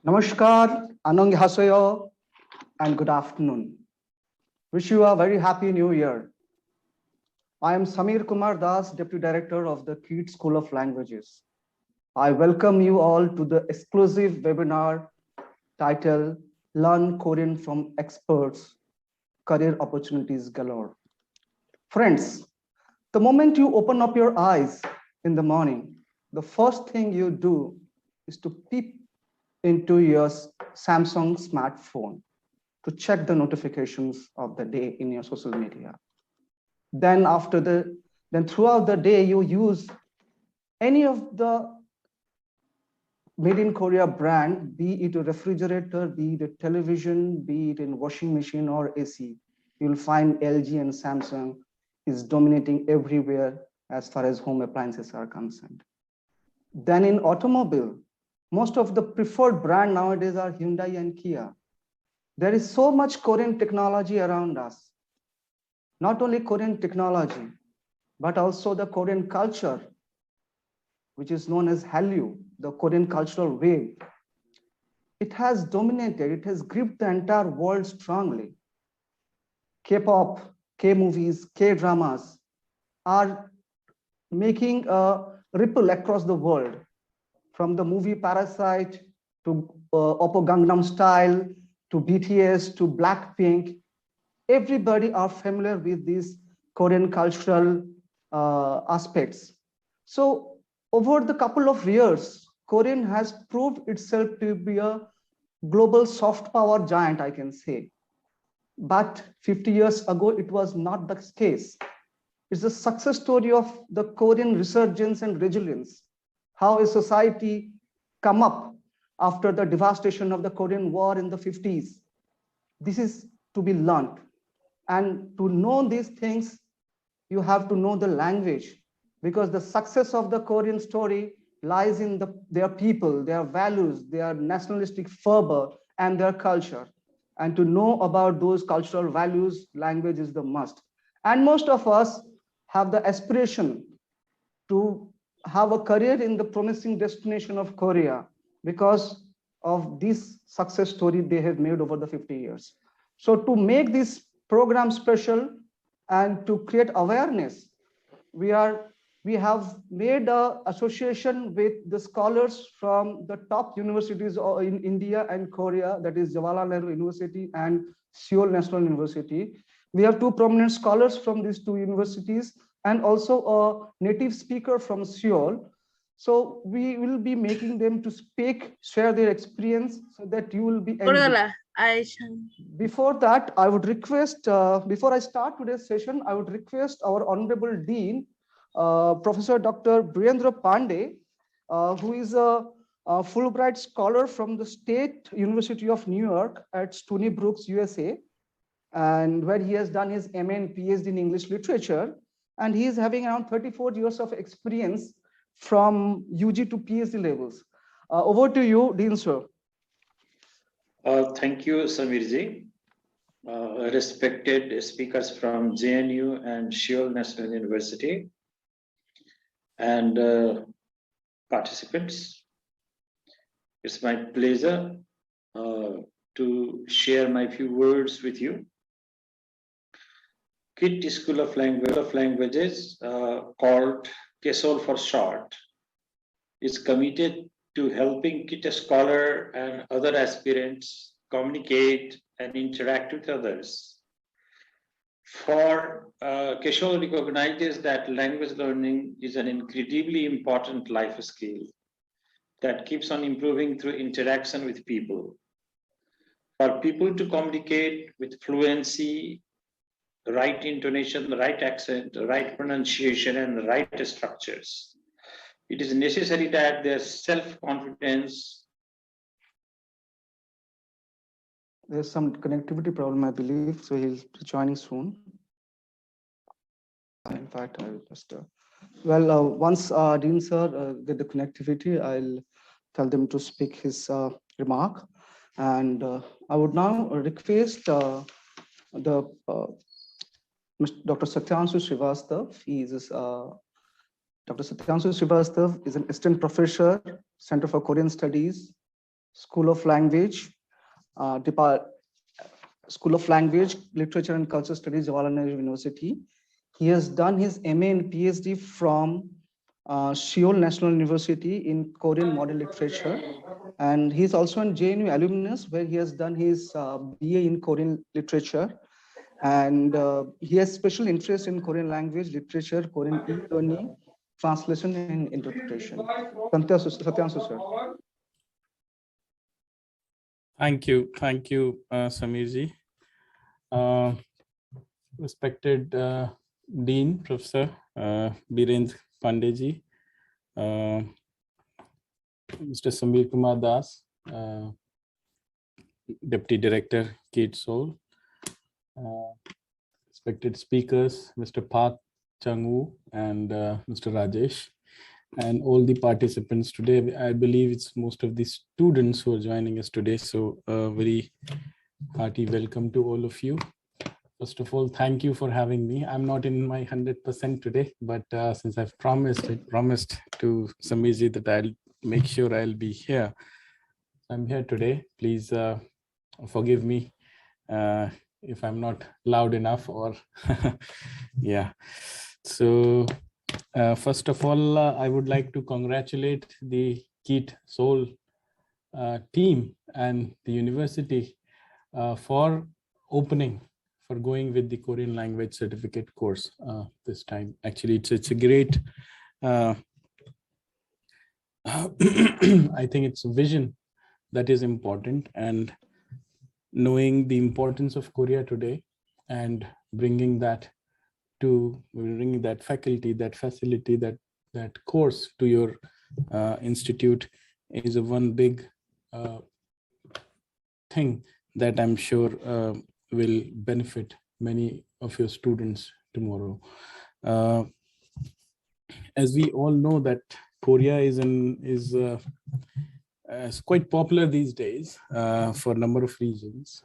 Namaskar, Annyeonghaseyo, and good afternoon. Wish you a very happy new year. I am Samir Kumar Das, Deputy Director of the KIIT School of Languages. I welcome you all to the exclusive webinar titled Learn Korean from Experts, Career Opportunities Galore. Friends, the moment you open up your eyes in the morning, the first thing you do is to peep into your Samsung smartphone to check the notifications of the day in your social media. Then throughout the day, you use any of the made in Korea brand, be it a refrigerator, be it a television, be it in washing machine or AC. You'll find LG and Samsung is dominating everywhere as far as home appliances are concerned. Then in automobile, most of the preferred brand nowadays are Hyundai and Kia. There is so much Korean technology around us. Not only Korean technology, but also the Korean culture, which is known as Hallyu, the Korean cultural wave. It has dominated, it has gripped the entire world strongly. Kpop, K-movies, K-dramas are making a ripple across the world, from the movie Parasite to Oppo Gangnam Style to BTS to Blackpink. Everybody are familiar with these Korean cultural aspects. So over the couple of years, Korean has proved itself to be a global soft power giant, I can say. But 50 years ago, it was not the case. It's a success story of the Korean resurgence and resilience, how a society come up after the devastation of the Korean War in the 50s. This is to be learned. And to know these things, you have to know the language, because the success of the Korean story lies in their people, their values, their nationalistic fervor, and their culture. And to know about those cultural values, language is the must. And most of us have the aspiration to have a career in the promising destination of Korea because of this success story they have made over the 50 years. So to make this program special and to create awareness, we have made an association with the scholars from the top universities in India and Korea, that is Jawaharlal Nehru University and Seoul National University. We have two prominent scholars from these two universities and also a native speaker from Seoul. So we will be making them to speak, share their experience so that you will be. Before that, I would request, before I start today's session, I would request our Honorable Dean, Professor Dr. Beerendra Pandey, who is a Fulbright scholar from the State University of New York at Stony Brook, USA, and where he has done his MA and PhD in English literature. And he is having around 34 years of experience from UG to PhD levels. Over to you, Dean sir. Thank you, Samirji. Respected speakers from JNU and Seoul National University and participants. It's my pleasure to share my few words with you. KIIT School of Languages, called KSOL for short, is committed to helping KIIT scholar and other aspirants communicate and interact with others. For KSOL recognizes that language learning is an incredibly important life skill that keeps on improving through interaction with people. For people to communicate with fluency, the right intonation, the right accent, the right pronunciation, and the right structures, it is necessary that their self-confidence. There's some connectivity problem, I believe, so he'll be joining soon. In fact, I'll just, once Dean sir get the connectivity, I'll tell them to speak his remark. And I would now request Dr. Satyanshu Srivastava. He is Dr. Satyanshu Srivastava is an assistant professor, Center for Korean Studies, School of Language, School of Language, Literature and Culture Studies, Jawaharlal Nehru University. He has done his MA and PhD from Seoul National University in Korean Modern Literature. And he's also an JNU alumnus where he has done his BA in Korean Literature. And he has special interest in Korean language, literature, Korean e-learning, translation, and interpretation. Satyanshu, sir. Thank you, Samirji. Respected Dean, Professor Beerendra Pandey ji, Mr. Samir Kumar Das, Deputy Director, KIIT Seoul, respected speakers, Mr. Path Changwoo and Mr. Rajesh, and all the participants today. I believe it's most of the students who are joining us today. So very hearty welcome to all of you. First of all, thank you for having me. I'm not in my 100% today, but since I promised to Samirji that I'll make sure I'll be here. I'm here today. Please forgive me if I'm not loud enough or yeah. So first of all, I would like to congratulate the KIIT Seoul team and the university for going with the Korean language certificate course this time. Actually, it's a great, I think it's a vision that is important, and knowing the importance of Korea today and bringing that faculty, that facility, that course to your institute is a one big thing that I'm sure will benefit many of your students tomorrow. As we all know that Korea is quite popular these days for a number of reasons.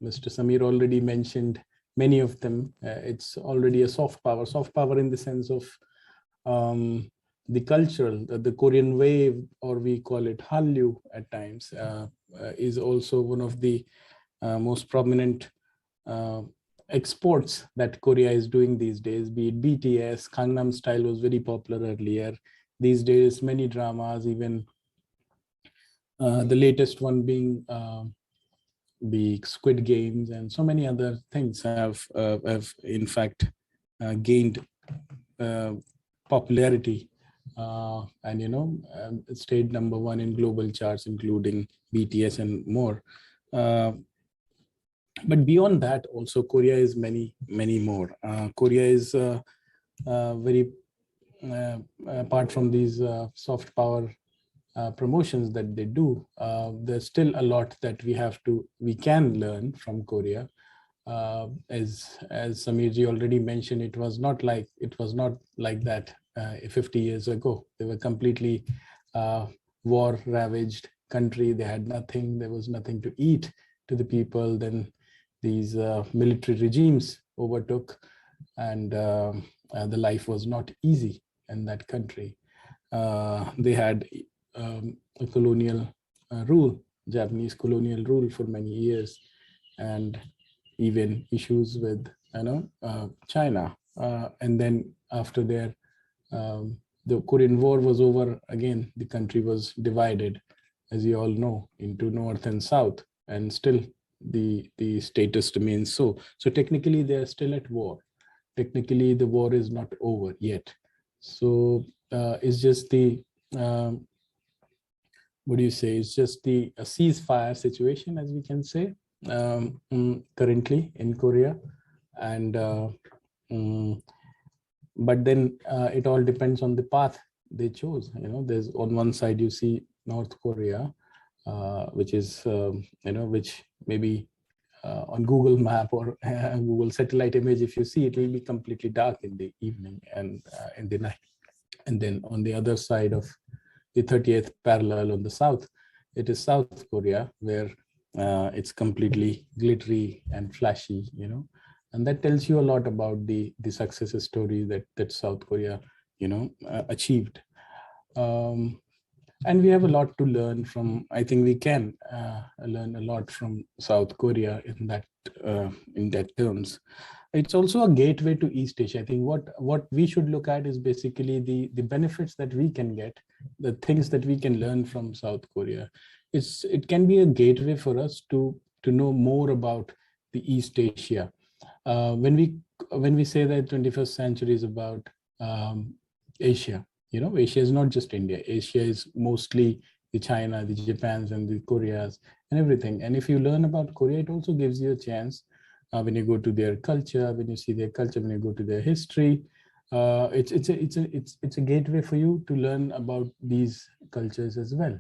Mr. Samir already mentioned many of them. It's already a soft power in the sense of the cultural, the Korean wave, or we call it Hallyu at times, is also one of the most prominent exports that Korea is doing these days, be it BTS. Gangnam Style was very popular earlier. These days, many dramas, even the latest one being the Squid Games, and so many other things have in fact gained popularity and stayed #1 in global charts, including BTS and more. But beyond that, also Korea is many more. Korea is very apart from these soft power promotions that they do, there's still a lot that we can learn from Korea. As Samirji already mentioned, it was not like that 50 years ago. They were completely war ravaged country. They had nothing. There was nothing to eat to the people. Then these military regimes overtook, and the life was not easy in that country. They had a colonial rule, Japanese colonial rule for many years, and even issues with China. And then after the Korean War was over, again the country was divided, as you all know, into North and South, and still the status remains so. So technically they are still at war. Technically the war is not over yet. So it's just the it's just a ceasefire situation, as we can say, currently in Korea. And but then it all depends on the path they chose. There's on one side you see North Korea, which is which maybe on Google map or Google satellite image, if you see, it will be completely dark in the evening and in the night. And then on the other side of the 30th parallel on the south, it is South Korea, where it's completely glittery and flashy, and that tells you a lot about the success story that South Korea achieved. And we have a lot to learn from. I think we can learn a lot from South Korea in that terms. It's also a gateway to East Asia. I think what we should look at is basically the benefits that we can get, the things that we can learn from South Korea. It can be a gateway for us to know more about the East Asia. When we say that 21st century is about Asia, Asia is not just India. Asia is mostly the China, the Japans, and the Koreas, and everything. And if you learn about Korea, it also gives you a chance when you go to their culture, when you see their culture, when you go to their history. It's a gateway for you to learn about these cultures as well.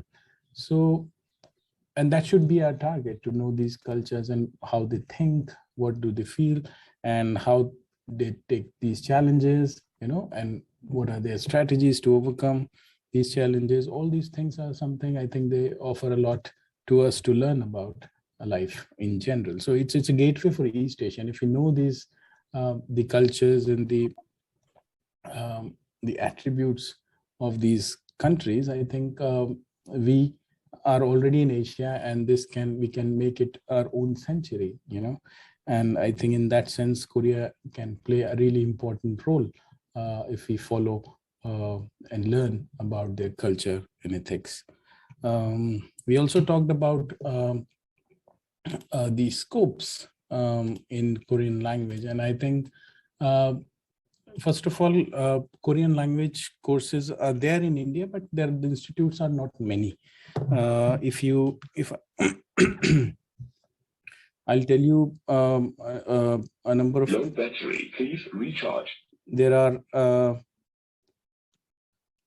So, and that should be our target, to know these cultures and how they think, what do they feel, and how they take these challenges, and what are their strategies to overcome these challenges. All these things are something I think they offer a lot to us to learn about life in general. So it's a gateway for East Asia. And if you know these, the cultures and the attributes of these countries, I think we are already in Asia, and we can make it our own century, And I think in that sense, Korea can play a really important role if we follow and learn about their culture and ethics. We also talked about the scopes in Korean language, and I think first of all, Korean language courses are there in India, but the institutes are not many. If I'll tell you a number of. Low battery, please recharge. There are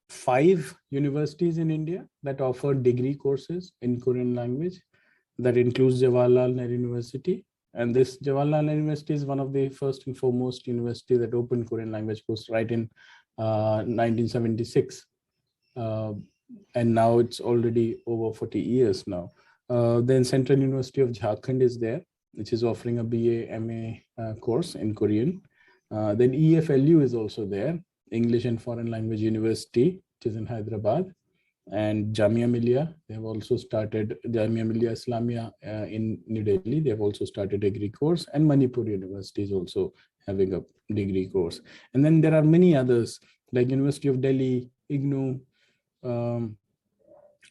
5 universities in India that offer degree courses in Korean language. That includes Jawaharlal Nehru University. And this Jawaharlal Nehru University is one of the first and foremost universities that opened Korean language course right in 1976. And now it's already over 40 years now. Then Central University of Jharkhand is there, which is offering a BA, MA course in Korean. Then EFLU is also there, English and Foreign Language University, which is in Hyderabad. And Jamia Millia, they have also started, Jamia Millia Islamia in New Delhi, they have also started a degree course, and Manipur University is also having a degree course. And then there are many others, like University of Delhi, IGNOU,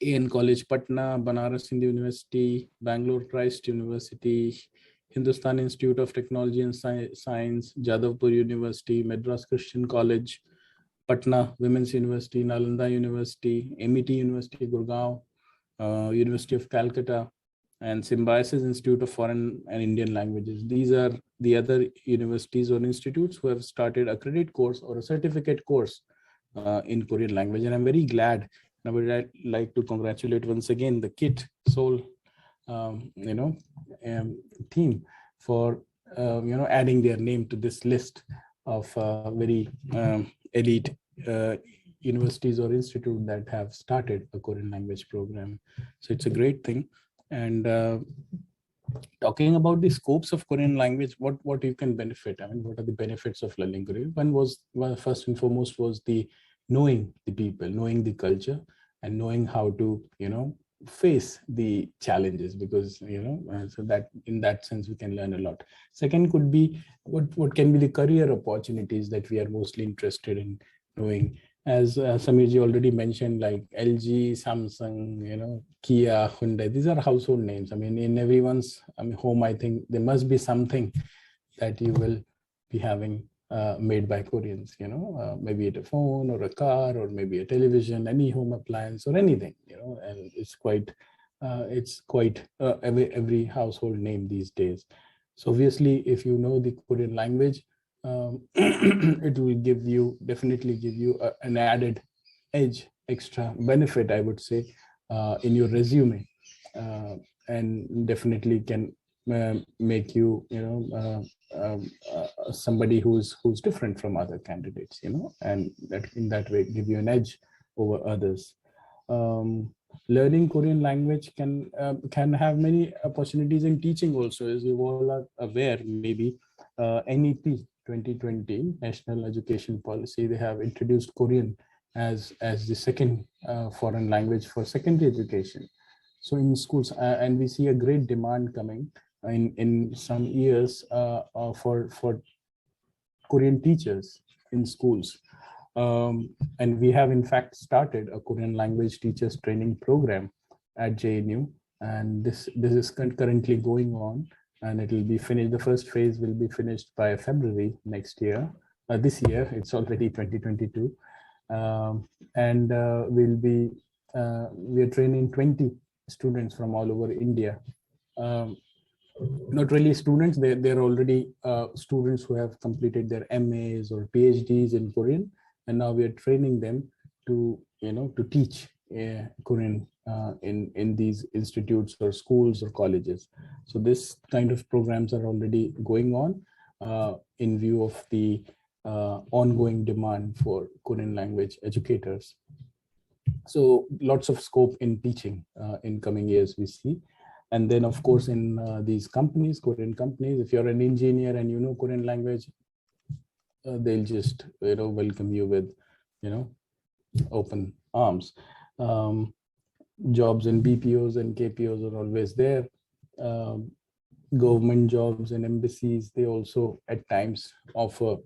AN College, Patna, Banaras Hindu University, Bangalore Christ University, Hindustan Institute of Technology and Science, Jadavpur University, Madras Christian College, Patna Women's University, Nalanda University, MET University, Gurgaon, University of Calcutta, and Symbiosis Institute of Foreign and Indian Languages. These are the other universities or institutes who have started a credit course or a certificate course in Korean language. And I'm very glad, and I would like to congratulate once again the KIIT Seoul team for adding their name to this list of very elite universities or institutes that have started a Korean language program. So it's a great thing. And talking about the scopes of Korean language, what you can benefit. I mean, what are the benefits of learning Korean? One first and foremost was the knowing the people, knowing the culture, and knowing how to face the challenges, because so that in that sense we can learn a lot. Second could be what can be the career opportunities that we are mostly interested in knowing. As Samirji already mentioned, like LG, Samsung, Kia, Hyundai, these are household names. I mean, in everyone's home, I think there must be something that you will be having made by Koreans, maybe a phone or a car or maybe a television, any home appliance or anything, and it's quite every household name these days. So obviously, if you know the Korean language, it will definitely give you an added edge, extra benefit, I would say, in your resume, and definitely can make you, somebody who's different from other candidates, and that in that way give you an edge over others. Learning Korean language can have many opportunities in teaching also, as you all are aware. Maybe NEP 2020, National Education Policy, they have introduced Korean as the second foreign language for secondary education. So in schools, and we see a great demand coming in some years for Korean teachers in schools. And we have in fact started a Korean language teachers training program at JNU, and this is currently going on, and it will be finished. The first phase will be finished by February next year. This year, it's already 2022, and we are training 20 students from all over India. Not really students, they're already students who have completed their MAs or PhDs in Korean, and now we are training them to to teach Korean in these institutes or schools or colleges. So this kind of programs are already going on in view of the ongoing demand for Korean language educators. So lots of scope in teaching in coming years we see. And then of course in these companies, Korean companies, if you're an engineer and you know Korean language, they'll just welcome you with open arms. Jobs in BPOs and KPOs are always there. Government jobs and embassies, they also at times offer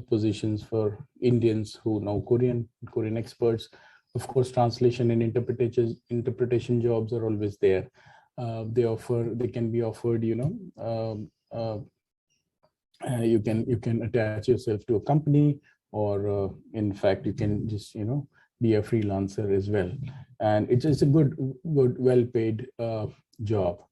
positions for Indians who know Korean experts. Of course, translation and interpretation jobs are always there. They can be offered, you can attach yourself to a company, or in fact you can just be a freelancer as well, and it's a good well-paid job.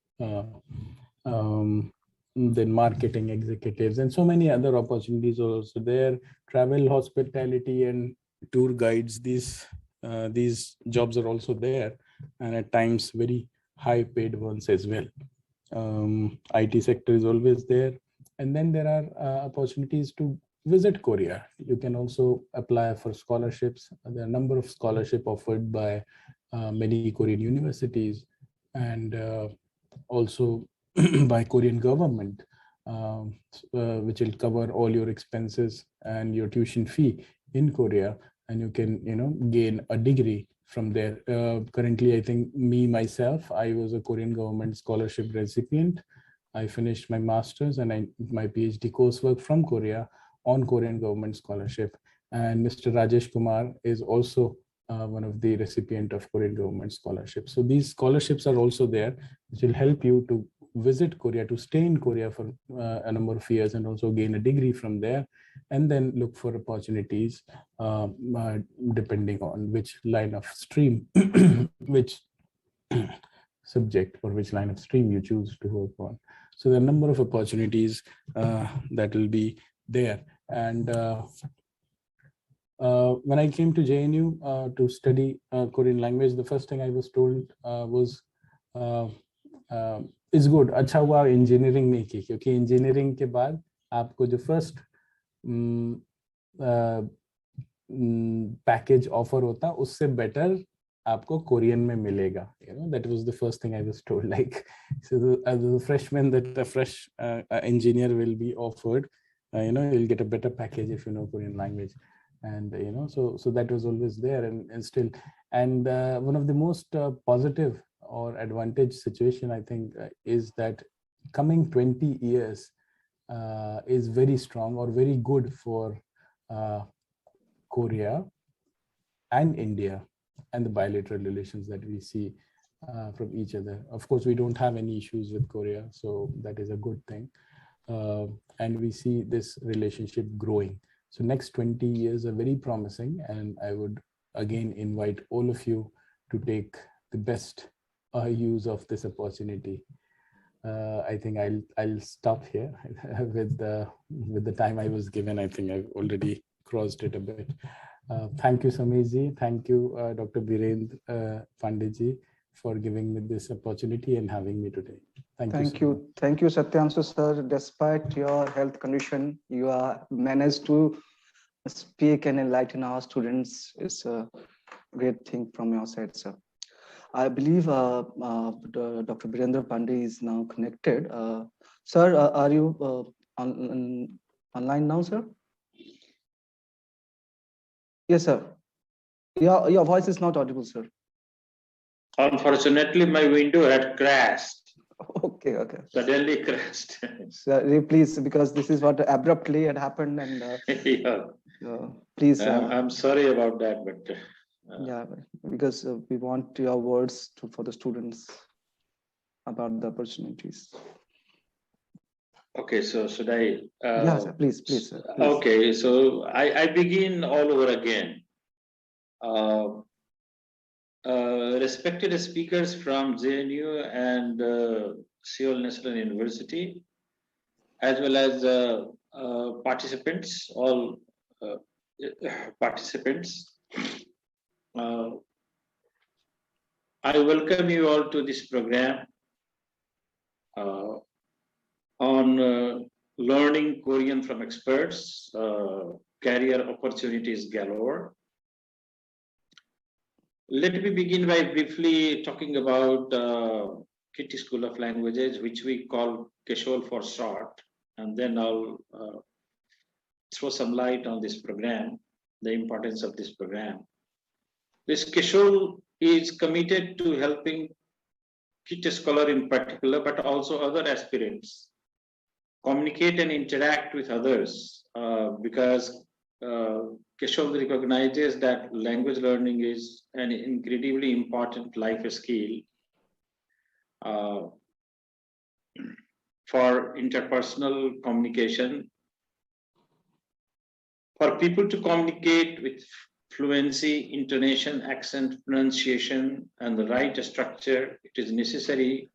Then marketing executives and so many other opportunities are also there. Travel, hospitality, and tour guides, these jobs are also there, and at times very high paid ones as well. IT sector is always there. And then there are opportunities to visit Korea. You can also apply for scholarships. There are a number of scholarships offered by many Korean universities, and also by Korean government, which will cover all your expenses and your tuition fee in Korea, and you can gain a degree from there. Currently, I think myself, I was a Korean government scholarship recipient. I finished my master's and my PhD coursework from Korea on Korean government scholarship. And Mr. Rajesh Kumar is also one of the recipient of Korean government scholarship. So these scholarships are also there, which will help you to visit Korea, to stay in Korea for a number of years, and also gain a degree from there, and then look for opportunities depending on which line of stream, which subject or which line of stream you choose to work on. So there are a number of opportunities that will be there. And when I came to JNU to study Korean language, the first thing I was told was, it's good, अच्छा हुआ engineering नहीं की, क्योंकि engineering के बाद आपको जो first package offer होता, उससे better आपको Korean में मिलेगा. That was the first thing I was told. Like, so as a freshman, that a fresh engineer will be offered, you'll get a better package if you know Korean language. And so that was always there, and still. And one of the most positive or advantage situation, I think, is that coming 20 years is very strong or very good for Korea and India, and the bilateral relations that we see from each other. Of course, we don't have any issues with Korea, so that is a good thing. And we see this relationship growing. So next 20 years are very promising, and I would again invite all of you to take the best use of this opportunity. I think I'll stop here with the time I was given. I think I've already crossed it a bit. Thank you, Sameerji. Thank you, Dr. Beerendra Pandey, for giving me this opportunity and having me today. Thank you. Thank you, Satyanshu sir. Despite your health condition, you are managed to speak and enlighten our students. It's a great thing from your side, sir. I believe Dr. Beerendra Pandey is now connected. Sir, are you online now, sir? Yes, sir. Your voice is not audible, sir. Unfortunately, my window had crashed. Okay, okay. Suddenly crashed. So, please, because this is what abruptly had happened, and Yeah. please. I'm sorry about that, but Yeah, because we want your words for the students about the opportunities. okay. So should I? Yeah, sir, please, sir, please. Okay. So I begin all over again. Respected speakers from JNU and Seoul National University, as well as participants, all participants. I welcome you all to this program on learning Korean from experts, career opportunities galore. Let me begin by briefly talking about KIIT School of Languages, which we call KSOL for short, and then I'll throw some light on this program, the importance of this program. This KSOL is committed to helping KIIT scholar in particular, but also other aspirants communicate and interact with others because KSOL recognizes that language learning is an incredibly important life skill for interpersonal communication. For people to communicate with fluency, intonation, accent, pronunciation, and the right structure, it is necessary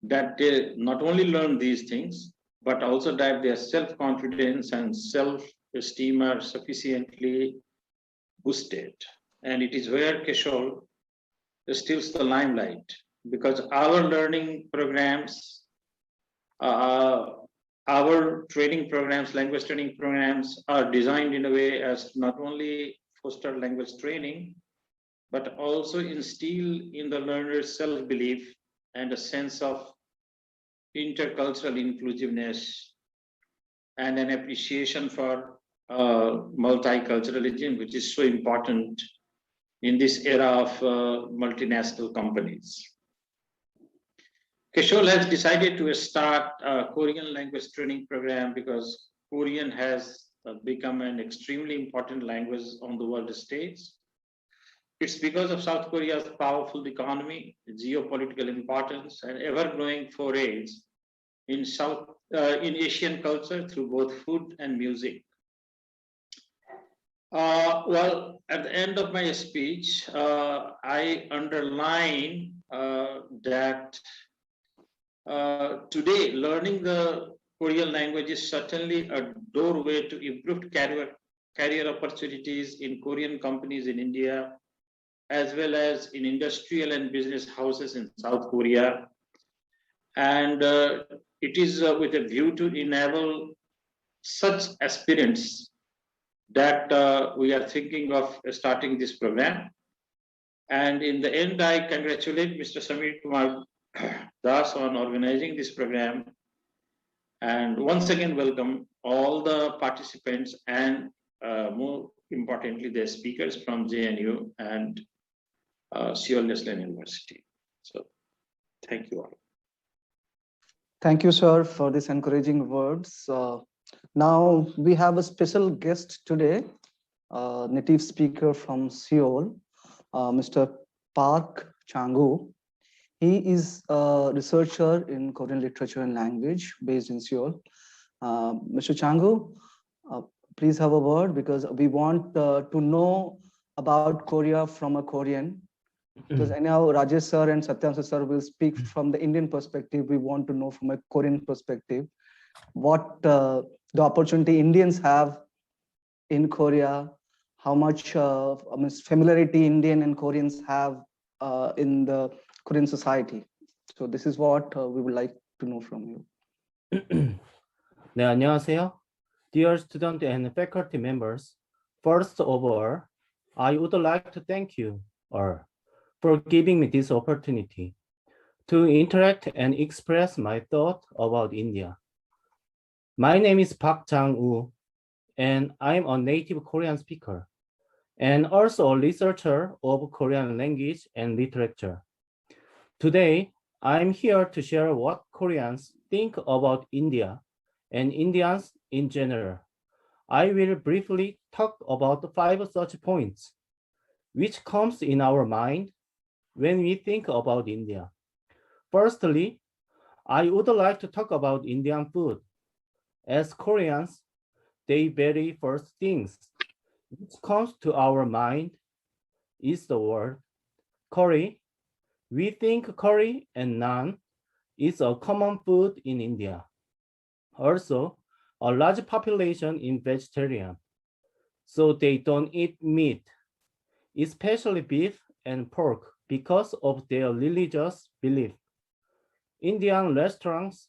that they not only learn these things, but also that their self-confidence and self-esteem are sufficiently boosted. And it is where KSOL steals the limelight, because our learning programs, our training programs, language training programs are designed in a way as not only foster language training, but also instill in the learner's self-belief and a sense of intercultural inclusiveness and an appreciation for multiculturalism, which is so important in this era of multinational companies. KSOL has decided to start a Korean language training program because Korean has become an extremely important language on the world stage. It's because of South Korea's powerful economy, geopolitical importance, and ever-growing forays in Asian culture through both food and music. Well, at the end of my speech, I underline that today learning the Korean language is certainly a doorway to improved career opportunities in Korean companies in India, as well as in industrial and business houses in South Korea. And it is with a view to enable such aspirants that we are thinking of starting this program. And in the end, I congratulate Mr. Samir Kumar Das on organizing this program. And once again, welcome all the participants and more importantly, the speakers from JNU and Seoul National University. So thank you all. Thank you, sir, for these encouraging words. Now we have a special guest today, native speaker from Seoul, Mr. Park Chang-woo. He is a researcher in Korean literature and language based in Seoul. Mr. Chang-woo, please have a word, because we want to know about Korea from a Korean. Because anyhow, Rajesh sir and Satyanshu sir will speak from the Indian perspective. We want to know from a Korean perspective what the opportunity Indians have in Korea, how much familiarity Indian and Koreans have in the Korean society. So this is what we would like to know from you. 네, 안녕하세요. Dear student and faculty members, first of all, I would like to thank you all for giving me this opportunity to interact and express my thought about India. My name is Park Chang-woo, and I'm a native Korean speaker and also a researcher of Korean language and literature. Today, I'm here to share what Koreans think about India and Indians in general. I will briefly talk about 5 such points, which comes in our mind when we think about India. Firstly, I would like to talk about Indian food. As Koreans, the very first things which comes to our mind is the word curry. We think curry and naan is a common food in India. Also, a large population is vegetarian, so they don't eat meat, especially beef and pork, because of their religious belief. Indian restaurants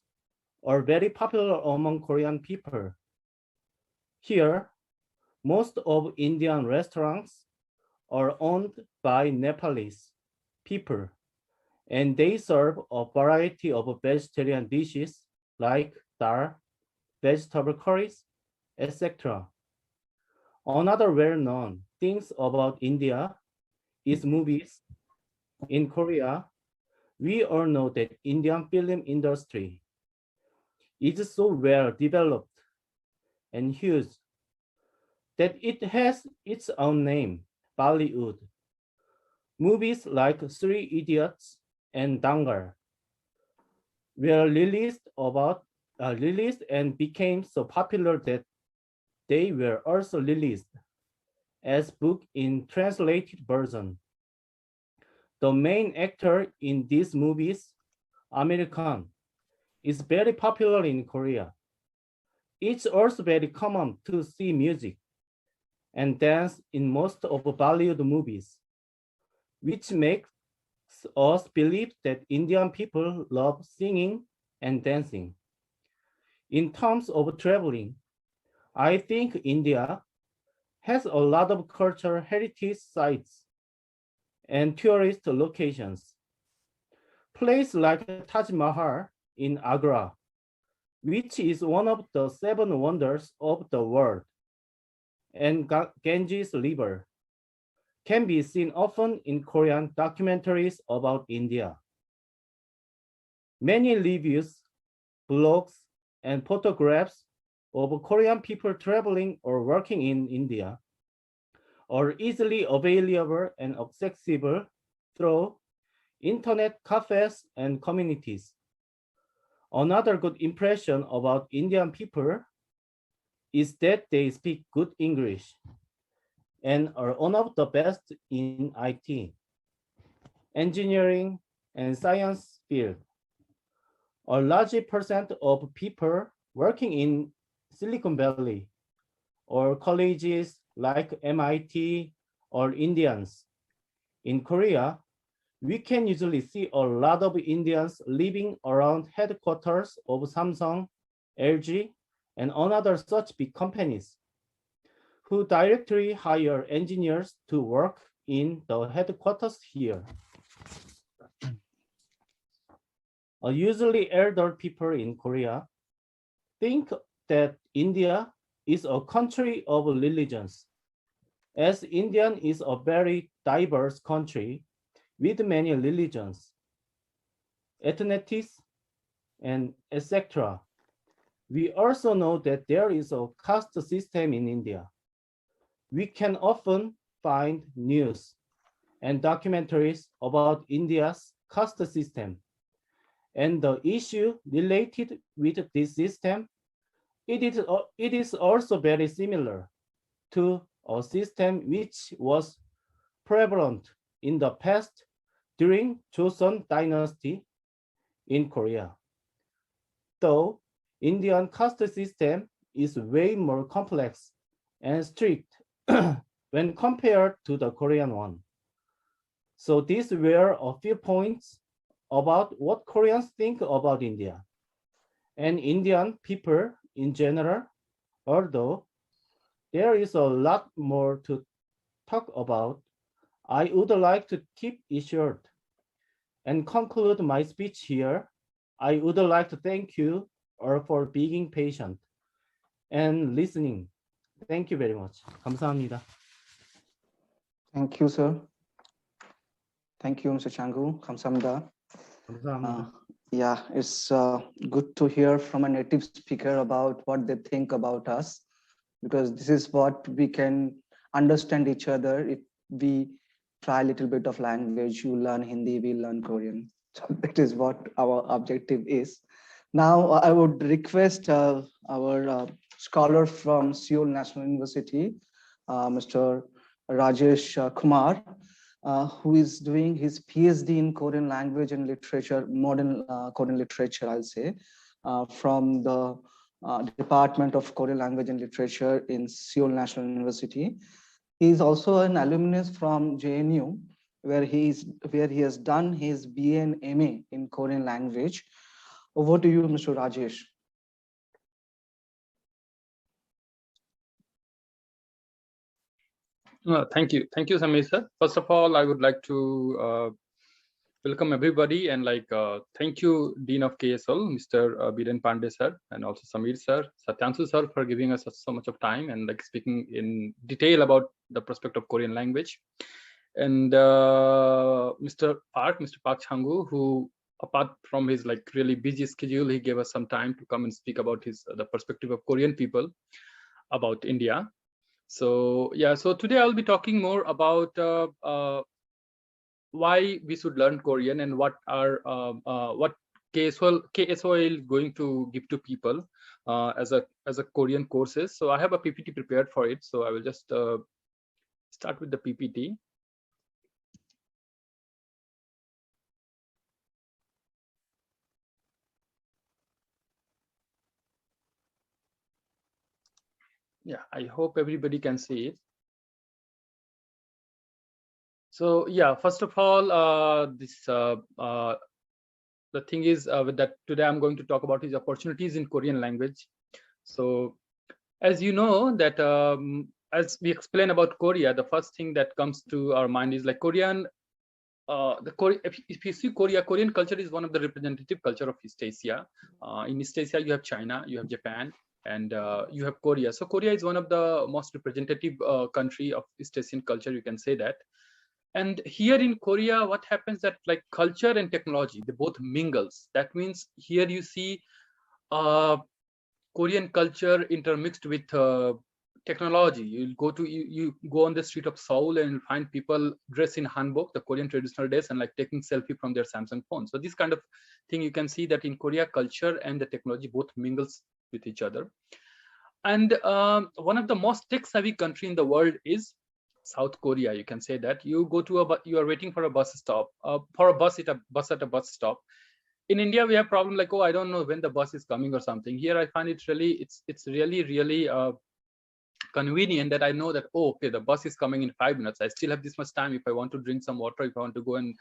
are very popular among Korean people. Here, most of Indian restaurants are owned by Nepalese people, and they serve a variety of vegetarian dishes like dal, vegetable curries, etc. Another well-known thing about India is movies. In Korea, we all know that Indian film industry is so well developed and huge that it has its own name, Bollywood. Movies like Three Idiots and Dangal were released and became so popular that they were also released as book in translated version. The main actor in these movies, American, is very popular in Korea. It's also very common to see music and dance in most of Bollywood movies, which makes us believe that Indian people love singing and dancing. In terms of traveling, I think India has a lot of cultural heritage sites and tourist locations. Places like Taj Mahal in Agra, which is one of the 7 wonders of the world, and Ganges River can be seen often in Korean documentaries about India. Many reviews, blogs, and photographs of Korean people traveling or working in India are easily available and accessible through internet cafes and communities. Another good impression about Indian people is that they speak good English and are one of the best in IT, engineering, and science field. A large percent of people working in Silicon Valley or colleges like MIT or Indians. In Korea, we can usually see a lot of Indians living around headquarters of Samsung, LG, and another such big companies who directly hire engineers to work in the headquarters here. Usually elder people in Korea think that India is a country of religions, as India is a very diverse country with many religions, ethnicities, and etc. We also know that there is a caste system in India. We can often find news and documentaries about India's caste system and the issue related with this system. It is also very similar to a system which was prevalent in the past during Joseon dynasty in Korea. Though Indian caste system is way more complex and strict when compared to the Korean one. So these were a few points about what Koreans think about India and Indian people in general, although there is a lot more to talk about. I would like to keep it short and conclude my speech here. I would like to thank you all for being patient and listening. Thank you very much. 감사합니다. Thank you, sir. Thank you, Mr. Changu. Kamsamda. Yeah, it's good to hear from a native speaker about what they think about us, because this is what we can understand each other if we try a little bit of language. You learn Hindi, we learn Korean. So that is what our objective is. Now, I would request our scholar from Seoul National University, Mr. Rajesh Kumar, who is doing his PhD in Korean language and literature, modern Korean literature, I'll say, from the Department of Korean Language and Literature in Seoul National University. He is also an alumnus from JNU, where he has done his BA and MA in Korean language. Over to you, Mr. Rajesh. Thank you, Samir sir. First of all, I would like to welcome everybody and thank you, Dean of KSOL, Mr. Beerendra Pandey sir, and also Samir sir, Satyanshu sir, for giving us so much of time and speaking in detail about the prospect of Korean language, and Mr. Park Changu, who apart from his really busy schedule, he gave us some time to come and speak about the perspective of Korean people about India. So yeah, so today I'll be talking more about why we should learn Korean and what KSOL is going to give to people as a Korean courses. So I have a PPT prepared for it. So I will just start with the PPT. Yeah, I hope everybody can see it. So yeah, first of all, the thing is with that today I'm going to talk about is opportunities in Korean language. So as you know that as we explain about Korea, the first thing that comes to our mind is Korean. If you see Korea, Korean culture is one of the representative culture of East Asia. In East Asia, you have China, you have Japan, and you have Korea. So Korea is one of the most representative country of East Asian culture, you can say that. And here in Korea, what happens that culture and technology, they both mingles. That means here you see Korean culture intermixed with technology. You go on the street of Seoul and you'll find people dressed in hanbok, the Korean traditional dress, and taking selfie from their Samsung phone. So this kind of thing, you can see that in Korea, culture and the technology both mingles with each other. And one of the most tech-savvy country in the world is South Korea. You can say that you go to you are waiting for a bus stop, for a bus at a bus stop. In India, we have problem oh, I don't know when the bus is coming or something. Here, I find it really, it's really convenient that I know that, oh, okay, the bus is coming in 5 minutes. I still have this much time. If I want to drink some water, if I want to go and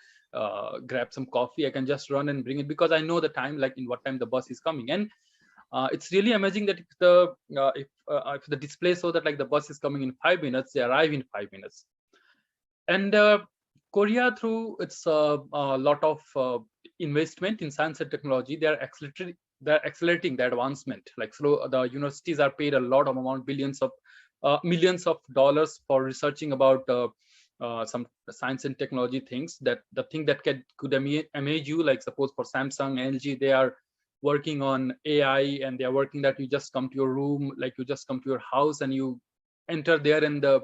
grab some coffee, I can just run and bring it because I know the time, in what time the bus is coming. And it's really amazing that if the display show that the bus is coming in 5 minutes, they arrive in 5 minutes. And Korea, through its lot of investment in science and technology, they are accelerating the advancement. So the universities are paid a lot of amount, millions of dollars for researching about some science and technology things. That the thing that could amaze you, suppose for Samsung, LG, they are working on AI, and they are working that you just come to your room, you just come to your house and you enter there, and the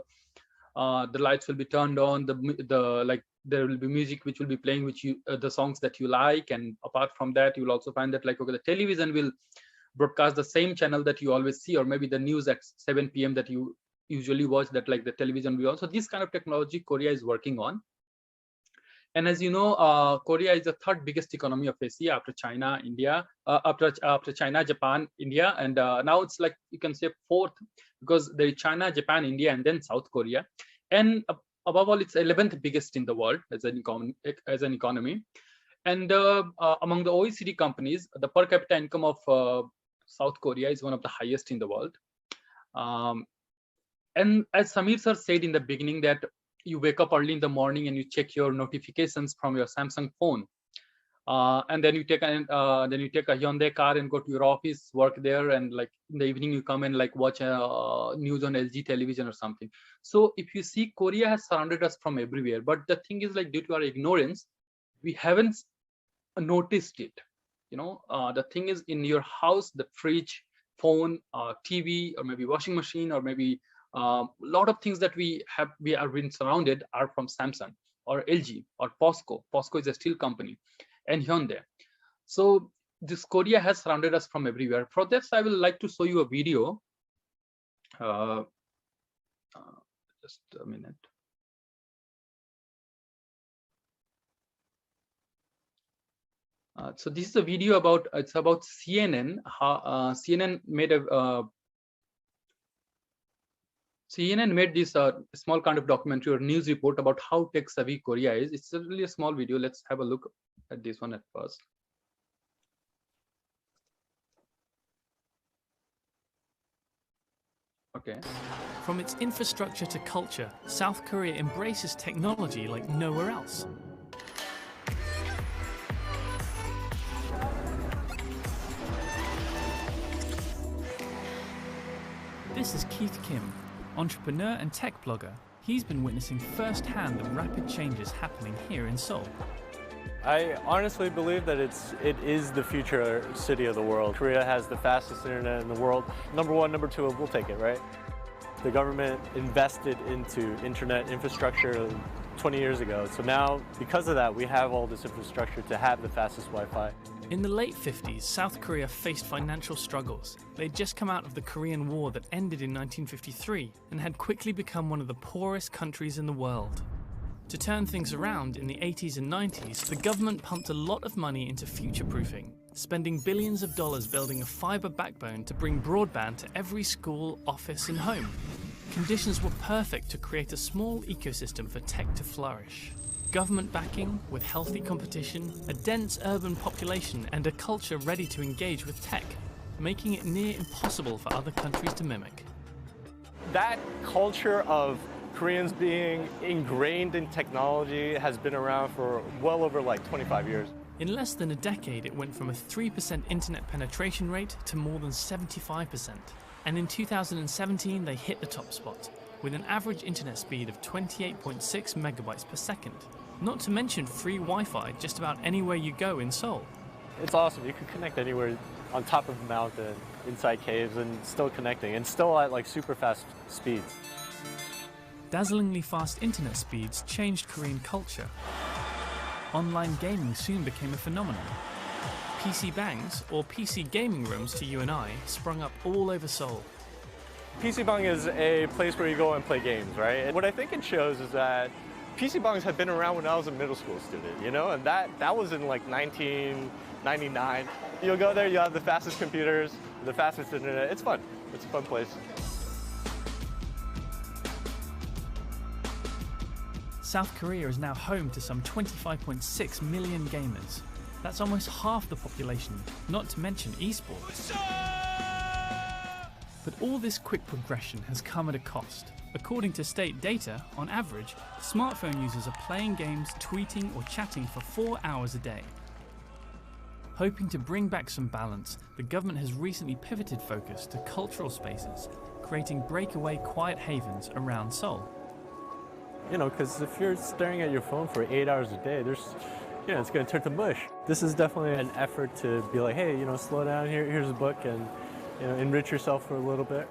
lights will be turned on, there will be music which will be playing, which the songs that you like. And apart from that, you will also find that okay, the television will broadcast the same channel that you always see, or maybe the news at 7 p.m. that you usually watch, that the television will also. This kind of technology Korea is working on. And as you know, Korea is the third biggest economy of Asia after China, India, after China, Japan, India, and now it's you can say fourth, because there is China, Japan, India, and then South Korea. And above all, it's 11th biggest in the world as an economy. And among the OECD companies, the per capita income of South Korea is one of the highest in the world. And as Samir sir said in the beginning, that you wake up early in the morning and you check your notifications from your Samsung phone. and then you take a Hyundai car and go to your office, work there, and like in the evening you come and like watch news on LG television or something. So if you see, Korea has surrounded us from everywhere, but the thing is, like, due to our ignorance, we haven't noticed it. The thing is, in your house, the fridge, phone, TV, or maybe washing machine, or maybe a lot of things that we are being surrounded are from Samsung or LG or POSCO. POSCO is a steel company, and Hyundai. So this Korea has surrounded us from everywhere. For this, I will like to show you a video. Just a minute. So this is a video about CNN. CNN made this small kind of documentary or news report about how tech savvy Korea is. It's really a small video. Let's have a look at this one at first. Okay. From its infrastructure to culture, South Korea embraces technology like nowhere else. This is Keith Kim, entrepreneur and tech blogger. He's been witnessing firsthand the rapid changes happening here in Seoul. I honestly believe that it is the future city of the world. Korea has the fastest internet in the world. Number one, number two, we'll take it, right? The government invested into internet infrastructure 20 years ago. So now, because of that, we have all this infrastructure to have the fastest Wi-Fi. In the late 50s, South Korea faced financial struggles. They'd just come out of the Korean War that ended in 1953 and had quickly become one of the poorest countries in the world. To turn things around in the 80s and 90s, the government pumped a lot of money into future-proofing, spending billions of dollars building a fiber backbone to bring broadband to every school, office and home. Conditions were perfect to create a small ecosystem for tech to flourish. Government backing, with healthy competition, a dense urban population and a culture ready to engage with tech, making it near impossible for other countries to mimic. That culture of Koreans being ingrained in technology has been around for well over like 25 years. In less than a decade, it went from a 3% internet penetration rate to more than 75%. And in 2017, they hit the top spot, with an average internet speed of 28.6 megabytes per second. Not to mention free Wi-Fi just about anywhere you go in Seoul. It's awesome. You can connect anywhere on top of a mountain, inside caves, and still connecting, and still at like super fast speeds. Dazzlingly fast internet speeds changed Korean culture. Online gaming soon became a phenomenon. PC bangs, or PC gaming rooms to you and I, sprung up all over Seoul. PC Bang is a place where you go and play games, right? And what I think it shows is that PC Bangs have been around when I was a middle school student, and that was in like 1999. You'll go there, you'll have the fastest computers, the fastest internet. It's fun. It's a fun place. South Korea is now home to some 25.6 million gamers. That's almost half the population, not to mention esports. But all this quick progression has come at a cost. According to state data, on average, smartphone users are playing games, tweeting or chatting for 4 hours a day. Hoping to bring back some balance, the government has recently pivoted focus to cultural spaces, creating breakaway quiet havens around Seoul. Because if you're staring at your phone for 8 hours a day, it's going to turn to mush. This is definitely an effort to be like, hey, slow down, here's a book, and enrich yourself for a little bit.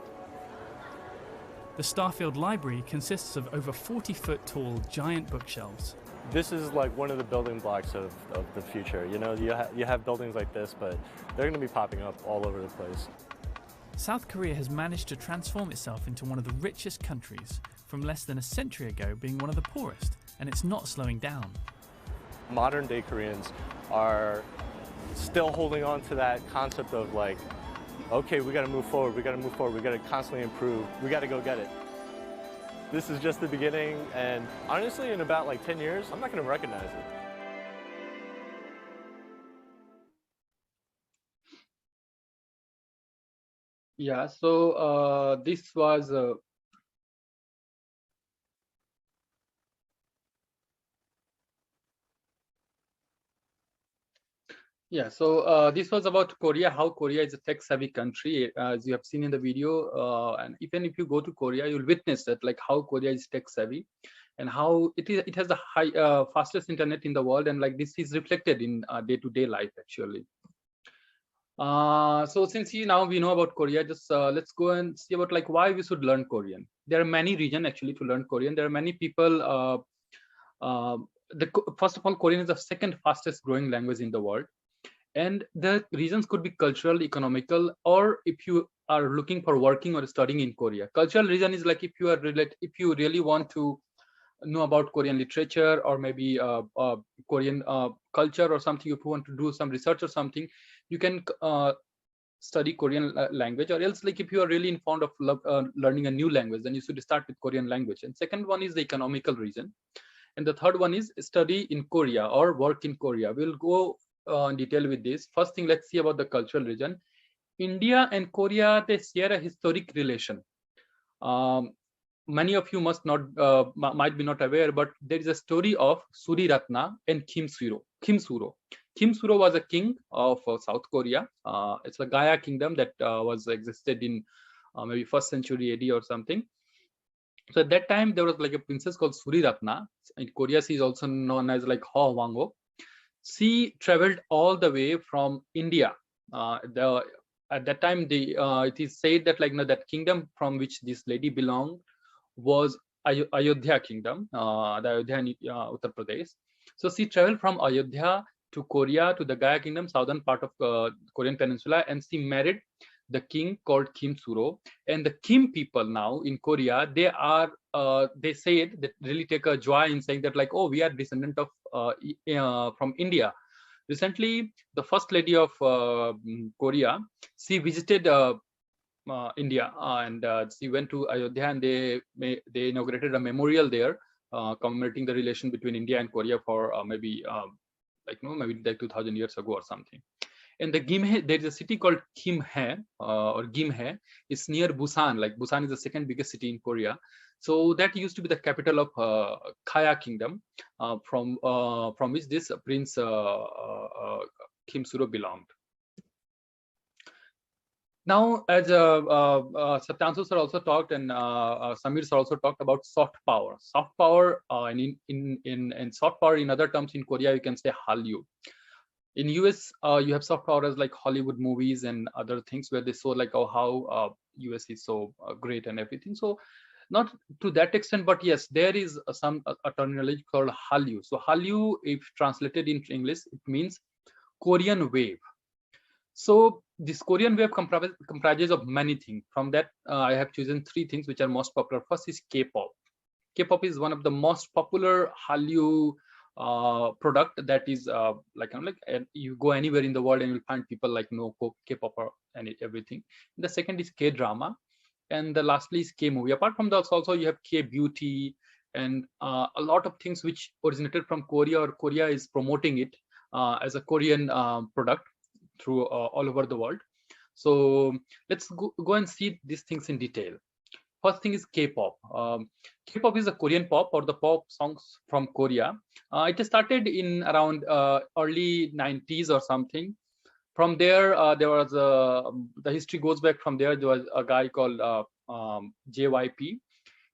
The Starfield Library consists of over 40-foot tall giant bookshelves. This is like one of the building blocks of the future. You have buildings like this, but they're going to be popping up all over the place. South Korea has managed to transform itself into one of the richest countries, from less than a century ago being one of the poorest, and it's not slowing down. Modern day Koreans are still holding on to that concept of like, okay, we got to move forward, we got to constantly improve, we got to go get it. This is just the beginning, and honestly, in about like 10 years, I'm not going to recognize it. Yeah, so this was Yeah, so this was about Korea, how Korea is a tech-savvy country, as you have seen in the video. And even if you go to Korea, you'll witness that, like how Korea is tech-savvy, and how it has the fastest internet in the world, and like this is reflected in day-to-day life actually. So since now we know about Korea, just let's go and see about like why we should learn Korean. There are many reasons actually to learn Korean. There are many people. First of all, Korean is the second fastest growing language in the world. And the reasons could be cultural, economical, or if you are looking for working or studying in Korea. Cultural reason is like if you really want to know about Korean literature, or maybe Korean culture or something. If you want to do some research or something, you can study Korean language. Or else, like if you are really fond of learning a new language, then you should start with Korean language. And second one is the economical reason. And the third one is study in Korea or work in Korea. We'll go in detail with this. First thing, let's see about the cultural region. India and Korea, they share a historic relation. Many of you might be not aware, but there is a story of Suriratna and Kim Suro. Kim Suro was a king of South Korea. It's a Gaya kingdom that was existed in maybe 1st century AD or something. So at that time, there was like a princess called Suriratna. In Korea, she is also known as like Ho Wango. She traveled all the way from India. At that time, it is said that like that kingdom from which this lady belonged was Ayodhya kingdom, the Ayodhya in Uttar Pradesh. So she traveled from Ayodhya to Korea, to the Gaya kingdom, southern part of Korean peninsula, and she married the king called Kim Suro. And the Kim people now in Korea, they say it, that really take a joy in saying that like, oh, we are descendant of from India. Recently, the first lady of Korea, she visited India, and she went to Ayodhya, and they inaugurated a memorial there commemorating the relation between India and Korea for maybe 2000 years ago or something. And the Gimhae, there is a city called Gimhae or Gimhae. It's near Busan. Like Busan is the second biggest city in Korea. So that used to be the capital of Khaya Kingdom, from which this Prince Kim Suro belonged. Now, as Satyanshu sir also talked, and Samir sir also talked about soft power. Soft power, and in soft power, in other terms, in Korea, you can say Hallyu. In US, you have soft power as like Hollywood movies and other things where they show like how US is so great and everything. So not to that extent, but yes, there is a terminology called Hallyu. So Hallyu, if translated into English, it means Korean wave. So this Korean wave comprises of many things. From that, I have chosen 3 things which are most popular. First is Kpop. Kpop is one of the most popular Hallyu product that is you go anywhere in the world and you'll find people like Kpop and everything. The second is K-drama, and the lastly is K-movie. Apart from that, also you have K-beauty and a lot of things which originated from Korea, or Korea is promoting it as a Korean product through all over the world. So let's go and see these things in detail. First thing is K-pop. K-pop is a Korean pop, or the pop songs from Korea. It started in around early 90s or something. From there, there was the history goes back from there. There was a guy called JYP.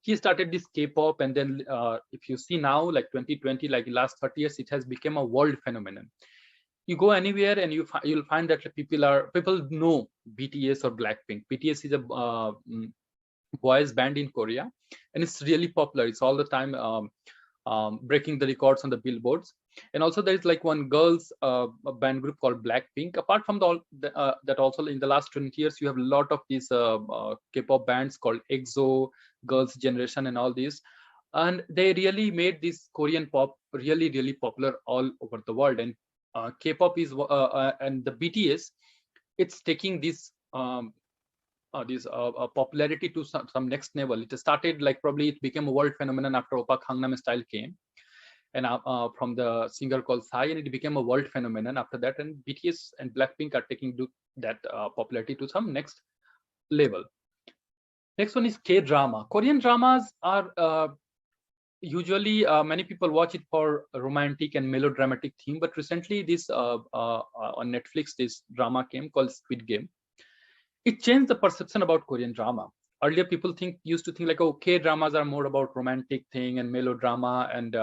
He started this K-pop, and then if you see now, like 2020, like last 30 years, it has become a world phenomenon. You go anywhere and you'll find that people know BTS or Blackpink. BTS is a boys band in Korea, and it's really popular. It's all the time breaking the records on the billboards. And also there is like one girls band group called Blackpink. Apart from that, also in the last 20 years, you have a lot of these K-pop bands called EXO, Girls' Generation, and all these. And they really made this Korean pop really, really popular all over the world. And K-pop is and the BTS, it's taking this popularity to some next level. It started like probably it became a world phenomenon after Oppa Gangnam Style came, and from the singer called Psy, and it became a world phenomenon after that. And BTS and Blackpink are taking that popularity to some next level. Next one is K-drama. Korean dramas are usually many people watch it for a romantic and melodramatic theme, but recently this on Netflix, this drama came called Squid Game. It changed the perception about Korean drama. Earlier, people used to think like, oh, K-dramas are more about romantic thing and melodrama and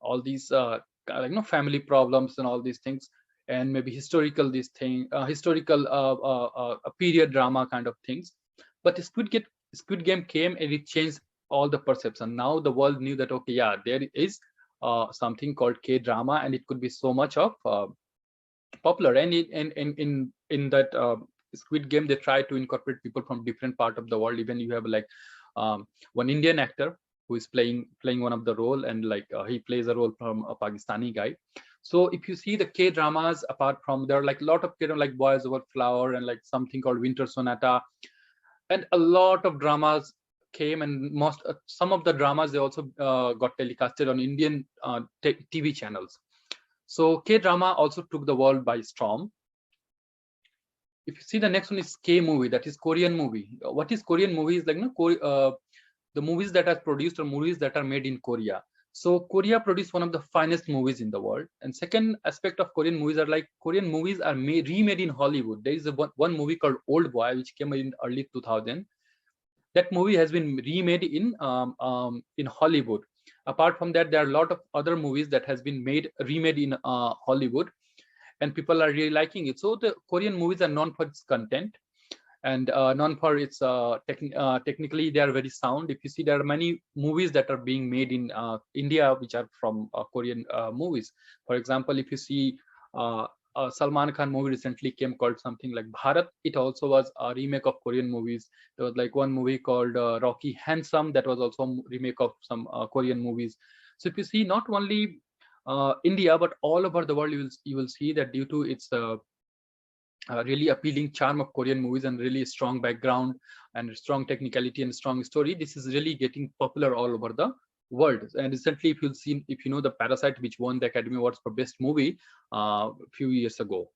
all these family problems and all these things, and maybe historical period drama kind of things. But Squid Game came and it changed all the perception. Now the world knew that, okay, yeah, there is something called K-drama, and it could be so much of popular. And in that Squid Game, they try to incorporate people from different part of the world. Even you have like one Indian actor who is playing one of the role, and like he plays a role from a Pakistani guy. So if you see the K-dramas, apart from, there are like a lot of K-dramas like Boys Over Flower and like something called Winter Sonata, and a lot of dramas came, and some of the dramas, they also got telecasted on Indian TV channels. So K-drama also took the world by storm. If you see, the next one is KMovie, that is Korean movie. What is Korean movie? Is like the movies that are produced or movies that are made in Korea. So Korea produced one of the finest movies in the world. And second aspect of Korean movies are like Korean movies are remade in Hollywood. There is one movie called Old Boy, which came in early 2000. That movie has been remade in Hollywood. Apart from that, there are a lot of other movies that has been remade in Hollywood, and people are really liking it. So the Korean movies are known for its content and known for its technically they are very sound. If you see, there are many movies that are being made in India which are from Korean movies. For example, if you see Salman Khan movie recently came called something like Bharat. It also was a remake of Korean movies. There was like one movie called Rocky Handsome, that was also a remake of some Korean movies. So if you see, not only India, but all over the world, you will see that due to its really appealing charm of Korean movies and really strong background and strong technicality and strong story, this is really getting popular all over the world. And recently, if you know the Parasite, which won the Academy Awards for Best Movie a few years ago.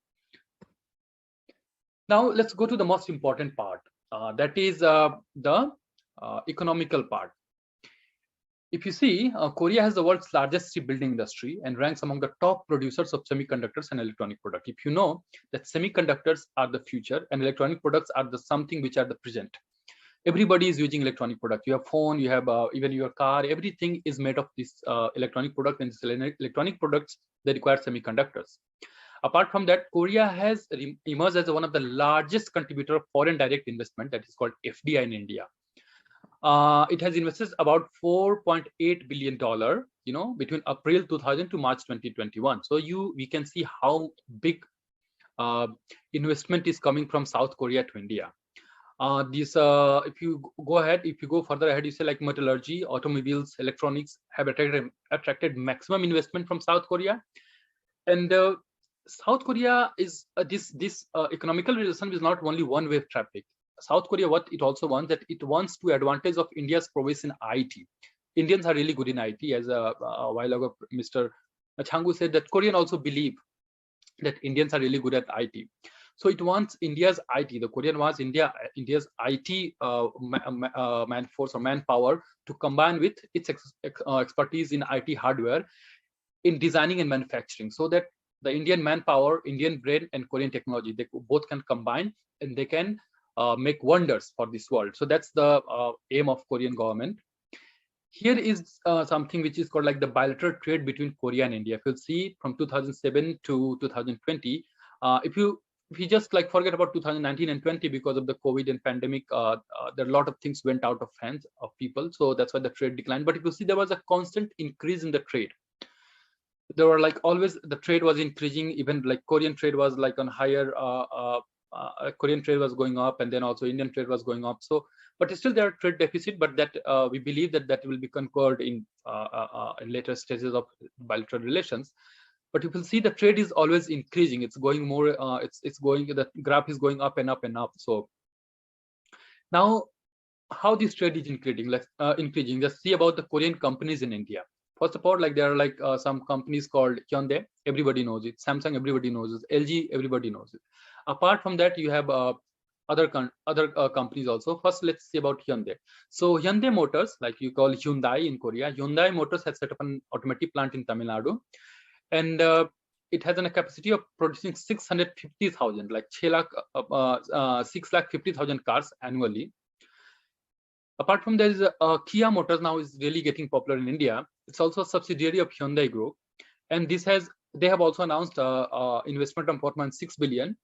Now let's go to the most important part. That is the economical part. If you see, Korea has the world's largest shipbuilding industry and ranks among the top producers of semiconductors and electronic products. If you know that semiconductors are the future and electronic products are the something which are the present. Everybody is using electronic products. You have phone, you have even your car, everything is made of this electronic product, and electronic products that require semiconductors. Apart from that, Korea has emerged as one of the largest contributor of foreign direct investment, that is called FDI in India. It has invested about $4.8 billion, between April 2000 to March 2021. So we can see how big investment is coming from South Korea to India. If you go further ahead, you say like metallurgy, automobiles, electronics have attracted maximum investment from South Korea. And South Korea is this economical relation is not only one-way traffic. South Korea, what it also wants, that it wants to advantage of India's prowess in IT. Indians are really good in IT. As a while ago, Mr. Changu said that Korean also believe that Indians are really good at IT. So it wants India's IT. The Korean wants India's IT force or manpower to combine with its expertise in IT hardware, in designing and manufacturing, so that the Indian manpower, Indian brain, and Korean technology, they both can combine and they can make wonders for this world. So that's the aim of Korean government. Here is something which is called like the bilateral trade between Korea and India. If you'll see from 2007 to 2020, if you just like forget about 2019 and 20 because of the COVID and pandemic, there are a lot of things went out of hands of people. So that's why the trade declined. But if you see, there was a constant increase in the trade. There were like always the trade was increasing. Even like Korean trade was like on higher. Korean trade was going up, and then also Indian trade was going up. So, but still there are trade deficit. But that we believe that will be conquered in later stages of bilateral relations. But you will see the trade is always increasing. It's going more. It's going. The graph is going up and up and up. So now, how this trade is increasing? Increasing. Just see about the Korean companies in India. First of all, like there are like some companies called Hyundai, everybody knows it. Samsung, everybody knows it. LG, everybody knows it. Apart from that, you have other companies also. First, let's see about Hyundai. So Hyundai Motors, like you call Hyundai in Korea, Hyundai Motors has set up an automotive plant in Tamil Nadu, and it has a capacity of producing 650,000, like 650,000 cars annually. Apart from there is Kia Motors now is really getting popular in India. It's also a subsidiary of Hyundai Group, and they have also announced investment of 4.6 billion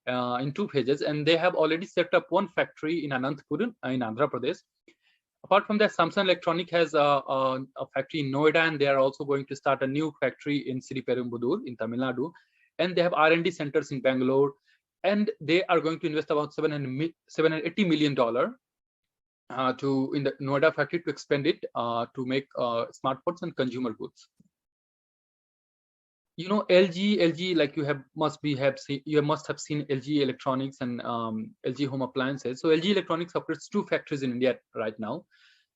in 2 phases, and they have already set up one factory in Anantapur in Andhra Pradesh. Apart from that, Samsung Electronic has a factory in Noida, and they are also going to start a new factory in Srivastava in Tamil Nadu, and they have R&D centers in Bangalore, and they are going to invest about $780 million in the Noida factory to expand it to make smartphones and consumer goods. You know, LG, like you must have seen LG Electronics and LG Home Appliances. So LG Electronics operates 2 factories in India right now.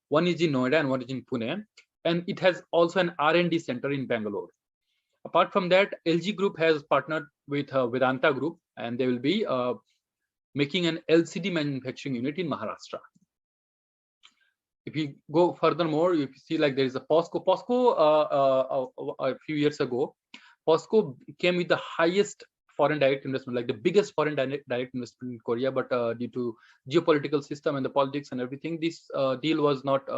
One is in Noida and one is in Pune, and it has also an R&D center in Bangalore. Apart from that, LG Group has partnered with Vedanta Group, and they will be making an LCD manufacturing unit in Maharashtra. If you go furthermore, you see like there is a POSCO. POSCO a few years ago, POSCO came with the highest foreign direct investment, like the biggest foreign direct investment in Korea, but due to geopolitical system and the politics and everything, this deal was not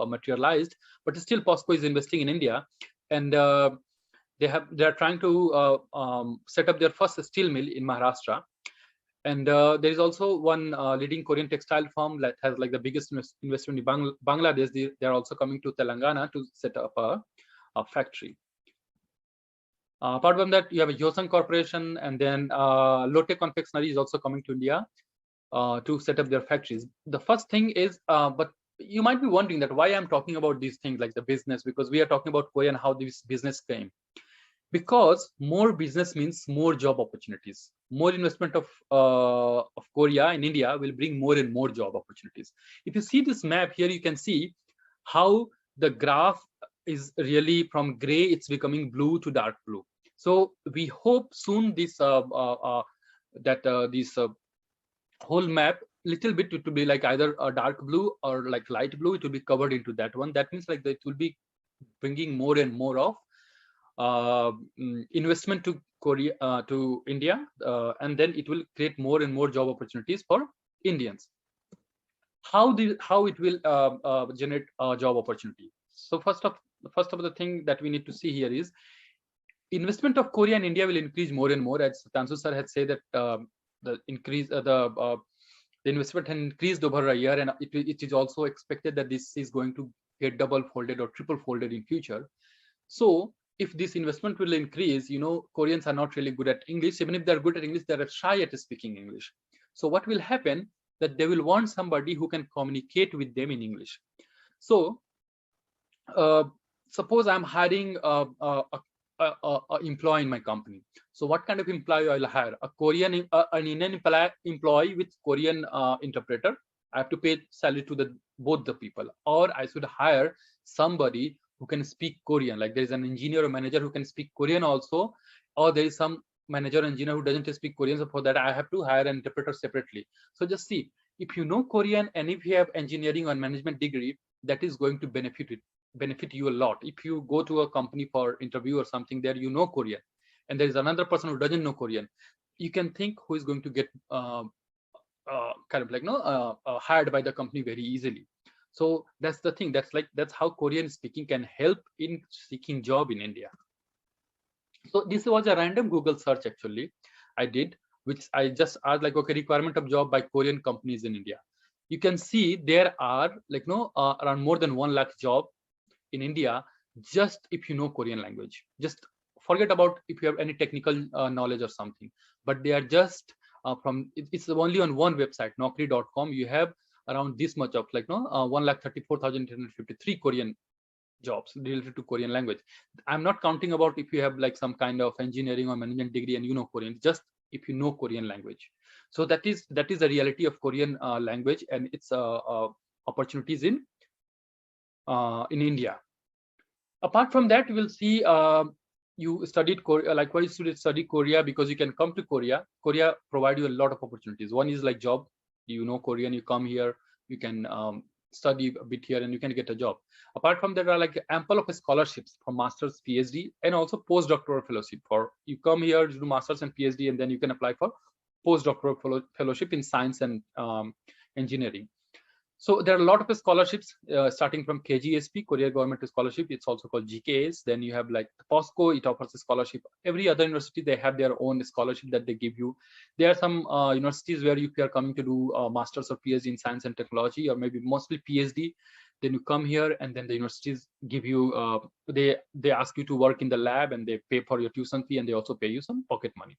materialized. But still, POSCO is investing in India, and they are trying to set up their first steel mill in Maharashtra. And there is also one leading Korean textile firm that has like the biggest investment in Bangladesh. They are also coming to Telangana to set up a factory. Apart from that, you have a Yosan Corporation, and then Lotte Confectionery is also coming to India to set up their factories. The first thing is, but you might be wondering that why I'm talking about these things like the business, because we are talking about Korea and how this business came. Because more business means more job opportunities. More investment of Korea in India will bring more and more job opportunities. If you see this map here, you can see how the graph is really from gray, it's becoming blue to dark blue. So we hope soon this whole map little bit it will be like either a dark blue or like light blue. It will be covered into that one. That means like it will be bringing more and more of investment to Korea to India, and then it will create more and more job opportunities for Indians. How it will generate a job opportunity? So first of the thing that we need to see here is investment of Korea and India will increase more and more. As Satyanshu sir had said that the investment has increased over a year, and it is also expected that this is going to get double folded or triple folded in future. So if this investment will increase, you know, Koreans are not really good at English. Even if they're good at English, they're shy at speaking English. So what will happen that they will want somebody who can communicate with them in English. So suppose I'm hiring a employee in my company. So what kind of employee I'll hire? An Indian employee with Korean interpreter. I have to pay salary to both the people, or I should hire somebody who can speak Korean. Like there is an engineer or manager who can speak Korean also, or there is some manager or engineer who doesn't speak Korean. So for that, I have to hire an interpreter separately. So just see, if you know Korean and if you have engineering or management degree, that is going to benefit you a lot. If you go to a company for interview or something there, you know Korean, and there is another person who doesn't know Korean, you can think who is going to get kind of like hired by the company very easily. So that's the thing. That's how Korean speaking can help in seeking job in India. So this was a random Google search actually I did, which I just asked like, okay, requirement of job by Korean companies in India. You can see there are like around more than 1 lakh job in India, just if you know Korean language. Just forget about if you have any technical knowledge or something, but they are just it's only on one website, naukri.com. You have around this much of like 1,34,853 Korean jobs related to Korean language. I'm not counting about if you have like some kind of engineering or management degree and you know Korean, just if you know Korean language. So that is the reality of Korean language and its opportunities in India. Apart from that, we'll see you studied Korea, like why you should study Korea? Because you can come to Korea. Korea provide you a lot of opportunities. One is like job. You know Korean, you come here, you can study a bit here and you can get a job. Apart from that, there are like ample of scholarships for masters, PhD, and also postdoctoral fellowship. For you come here to do masters and PhD, and then you can apply for postdoctoral fellowship in science and engineering. So there are a lot of scholarships starting from KGSP, Korea Government Scholarship. It's also called GKS. Then you have like POSCO, it offers a scholarship. Every other university, they have their own scholarship that they give you. There are some universities where if you are coming to do masters or PhD in science and technology, or maybe mostly PhD, then you come here and then the universities give you, they ask you to work in the lab and they pay for your tuition fee and they also pay you some pocket money.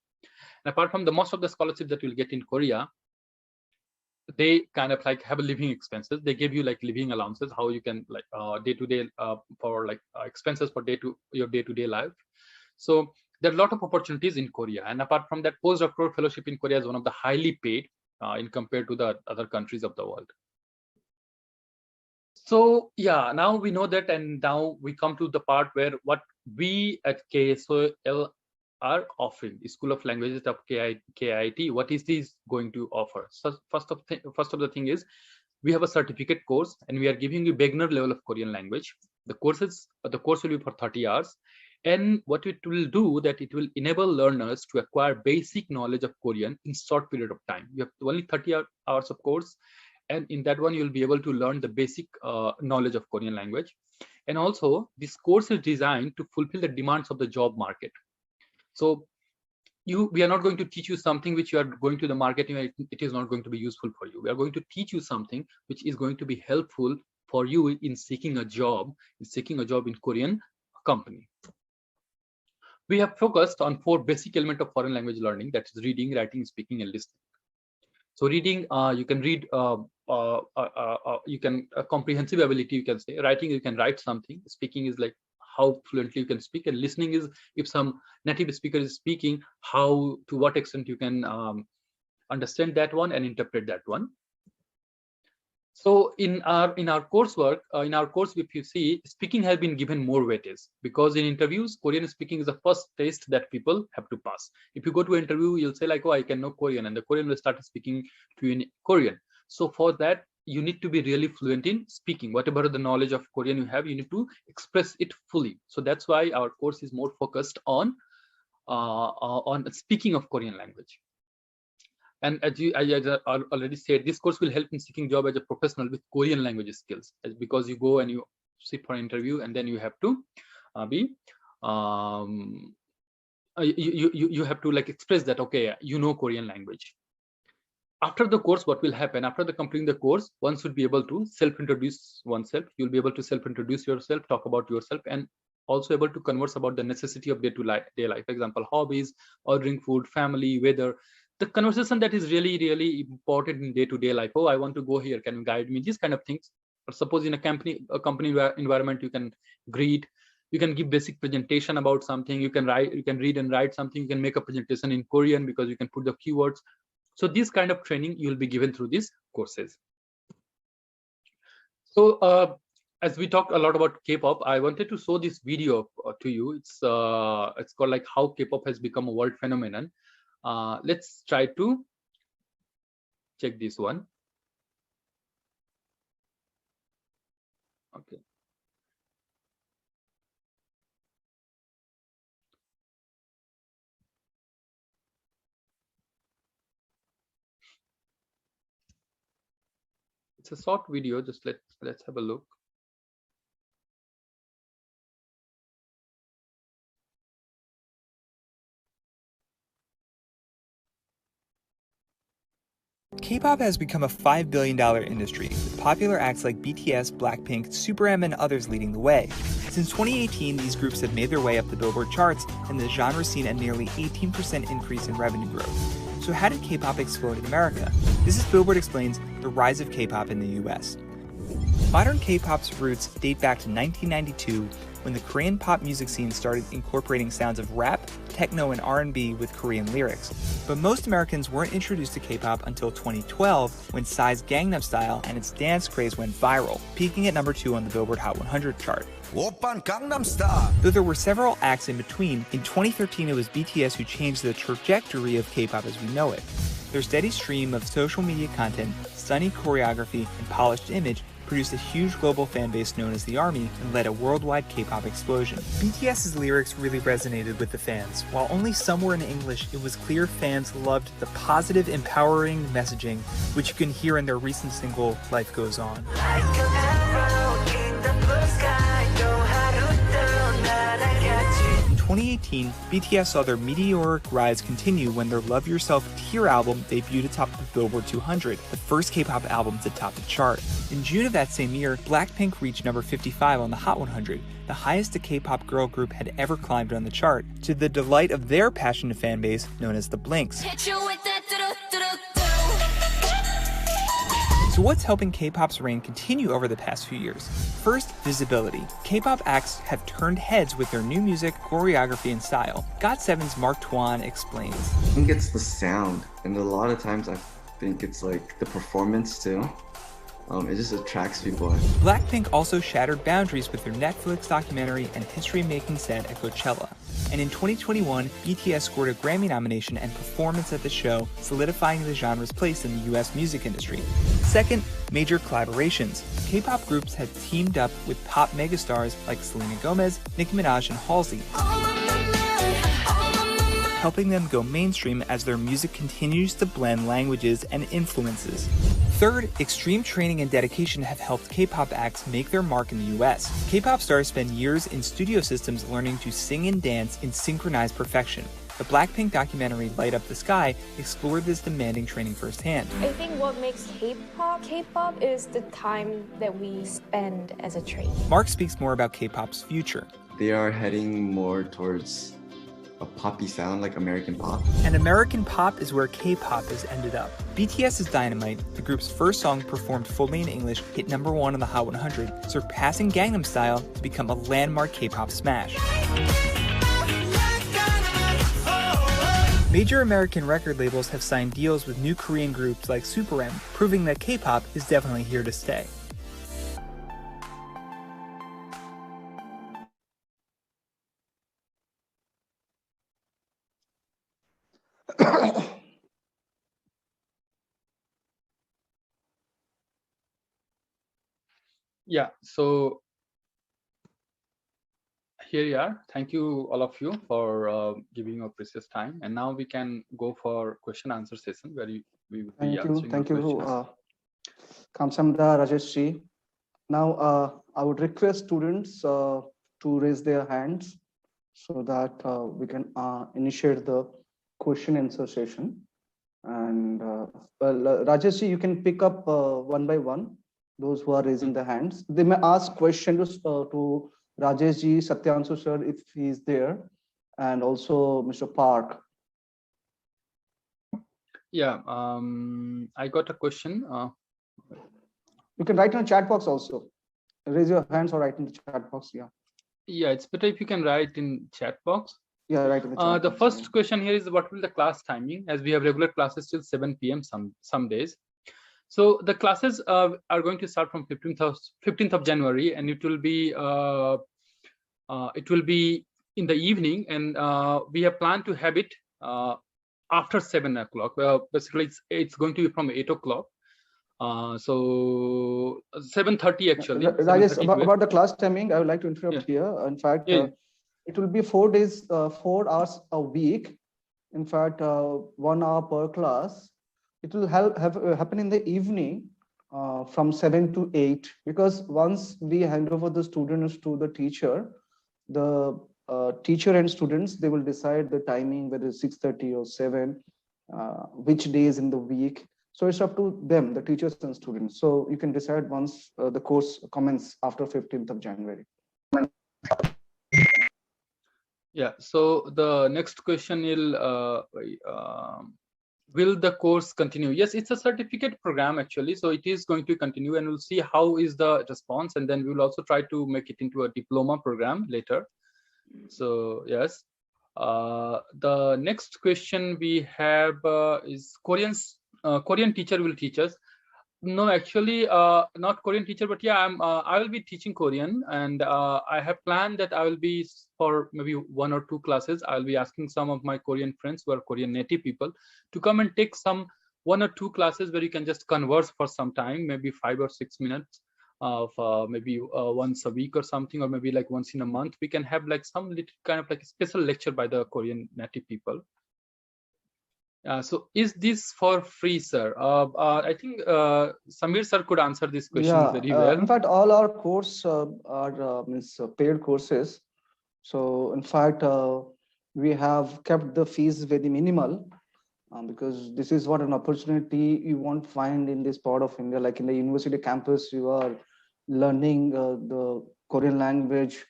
And apart from the most of the scholarships that you'll get in Korea, they kind of like have a living expenses. They give you like living allowances, how you can like day-to-day for like expenses for your day-to-day life. So there are a lot of opportunities in Korea. And apart from that, postdoctoral fellowship in Korea is one of the highly paid in compared to the other countries of the world. So yeah, now we know that, and now we come to the part where what we at KSOL are offering, School of Languages of KIIT. What is this going to offer? So first of the thing is, we have a certificate course and we are giving you beginner level of Korean language. The course will be for 30 hours. And what it will do, that it will enable learners to acquire basic knowledge of Korean in short period of time. You have only 30 hours of course. And in that one, you'll be able to learn the basic knowledge of Korean language. And also this course is designed to fulfill the demands of the job market. So we are not going to teach you something which you are going to the market, it is not going to be useful for you. We are going to teach you something which is going to be helpful for you in seeking a job in Korean company. We have focused on 4 basic elements of foreign language learning, that is reading, writing, speaking, and listening. So reading, you can read, you can comprehensive ability, you can say. Writing, you can write something. Speaking is like how fluently you can speak, and listening is if some native speaker is speaking, to what extent you can understand that one and interpret that one. So in our coursework, in our course, if you see, speaking has been given more weightage, because in interviews, Korean speaking is the first test that people have to pass. If you go to an interview, you'll say like, oh, I can know Korean, and the Korean will start speaking to you in Korean. So for that, you need to be really fluent in speaking. Whatever the knowledge of Korean you have, you need to express it fully. So that's why our course is more focused on speaking of Korean language. And as I already said, this course will help in seeking job as a professional with Korean language skills, because you go and you sit for an interview, and then you have to you have to like express that, okay, you know Korean language. After the course, what will happen? After completing the course, one should be able to self-introduce oneself. You'll be able to self-introduce yourself, talk about yourself, and also able to converse about the necessity of day-to-day life. For example, hobbies, ordering food, family, weather. The conversation that is really, really important in day-to-day life. Oh, I want to go here. Can you guide me? These kind of things. Or suppose in a company environment, you can greet. You can give basic presentation about something. You can write. You can read and write something. You can make a presentation in Korean because you can put the keywords. So this kind of training you will be given through these courses. So as we talked a lot about K-pop, I wanted to show this video to you. It's called like how K-pop has become a world phenomenon. Let's try to check this one. Okay. It's a short video. Just let's have a look. K-pop has become a $5 billion industry, with popular acts like BTS, Blackpink, Super M, and others leading the way. Since 2018, these groups have made their way up the Billboard charts, and the genre seen a nearly 18% increase in revenue growth. So how did K-pop explode in America? This is Billboard Explains, the rise of K-pop in the US. Modern K-pop's roots date back to 1992, when the Korean pop music scene started incorporating sounds of rap, techno and R&B with Korean lyrics. But most Americans weren't introduced to K-pop until 2012, when Psy's Gangnam Style and its dance craze went viral, peaking at number 2 on the Billboard Hot 100 chart. Though there were several acts in between, in 2013 it was BTS who changed the trajectory of K-pop as we know it. Their steady stream of social media content, stunning choreography, and polished image produced a huge global fan base known as the ARMY and led a worldwide K-pop explosion. BTS's lyrics really resonated with the fans. While only some were in English, it was clear fans loved the positive, empowering messaging, which you can hear in their recent single, Life Goes On. In 2018, BTS saw their meteoric rise continue when their Love Yourself Tear album debuted atop the Billboard 200, the first K-pop album to top the chart. In June of that same year, Blackpink reached number 55 on the Hot 100, the highest a K-pop girl group had ever climbed on the chart, to the delight of their passionate fan base known as the Blinks. So what's helping K-pop's reign continue over the past few years? First, visibility. K-pop acts have turned heads with their new music, choreography, and style. GOT7's Mark Twan explains. I think it's the sound, and a lot of times I think it's like the performance too. It just attracts people. Blackpink also shattered boundaries with their Netflix documentary and history-making set at Coachella. And in 2021, BTS scored a Grammy nomination and performance at the show, solidifying the genre's place in the US music industry. Second, major collaborations. K-pop groups have teamed up with pop megastars like Selena Gomez, Nicki Minaj, and Halsey, helping them go mainstream as their music continues to blend languages and influences. Third, extreme training and dedication have helped K-pop acts make their mark in the US. K-pop stars spend years in studio systems learning to sing and dance in synchronized perfection. The Blackpink documentary Light Up the Sky explored this demanding training firsthand. I think what makes K-pop is the time that we spend as a train. Mark speaks more about K-pop's future. They are heading more towards a poppy sound like American pop. And American pop is where K-pop has ended up. BTS's Dynamite, the group's first song performed fully in English, hit number 1 on the Hot 100, surpassing Gangnam Style to become a landmark K-pop smash. Major American record labels have signed deals with new Korean groups like Super M, proving that K-pop is definitely here to stay. Yeah, so here you are. Thank you all of you for giving your precious time. And now we can go for question answer session where we would be answering Thank your you, questions. Kamsamda, Rajesh ji. Now, I would request students to raise their hands so that we can initiate the question answer session. And Rajesh ji, you can pick up one by one those who are raising their hands. They may ask questions to Rajesh ji, Satyanshu sir if he is there, and also Mr. Park. Yeah, I got a question. You can write in the chat box also. Raise your hands or write in the chat box. Yeah. Yeah, it's better if you can write in chat box. Yeah, right. The first question here is what will the class timing, as we have regular classes till 7 p.m. some days. So the classes are going to start from 15th of January, and it will be in the evening, and we have planned to have it after 7 o'clock. Well, basically it's going to be from 8 o'clock. So 7:30 actually. Rajesh, about the class timing, I would like to interrupt here. In fact, it will be 4 days, 4 hours a week. In fact, 1 hour per class. It will happen in the evening from 7 to 8, because once we hand over the students to the teacher and students, they will decide the timing, whether it's 6:30 or 7, which days in the week. So it's up to them, the teachers and students. So you can decide once the course commences after 15th of January. Yeah, so the next question will the course continue? Yes, it's a certificate program actually, so it is going to continue, and we'll see how is the response, and then we'll also try to make it into a diploma program later. So yes. The next question we have is Korean teacher will teach us. No, actually, not Korean teacher, but yeah, I will be teaching Korean, and I have planned that I will be for maybe 1 or 2 classes. I will be asking some of my Korean friends who are Korean native people to come and take some 1 or 2 classes where you can just converse for some time, maybe 5 or 6 minutes of maybe once a week or something, or maybe like once in a month. We can have like some little kind of like a special lecture by the Korean native people. So is this for free, sir? I think Samir sir could answer this question very well. In fact, all our courses are paid courses. So in fact, we have kept the fees very minimal because this is what an opportunity you won't find in this part of India. Like in the university campus, you are learning the Korean language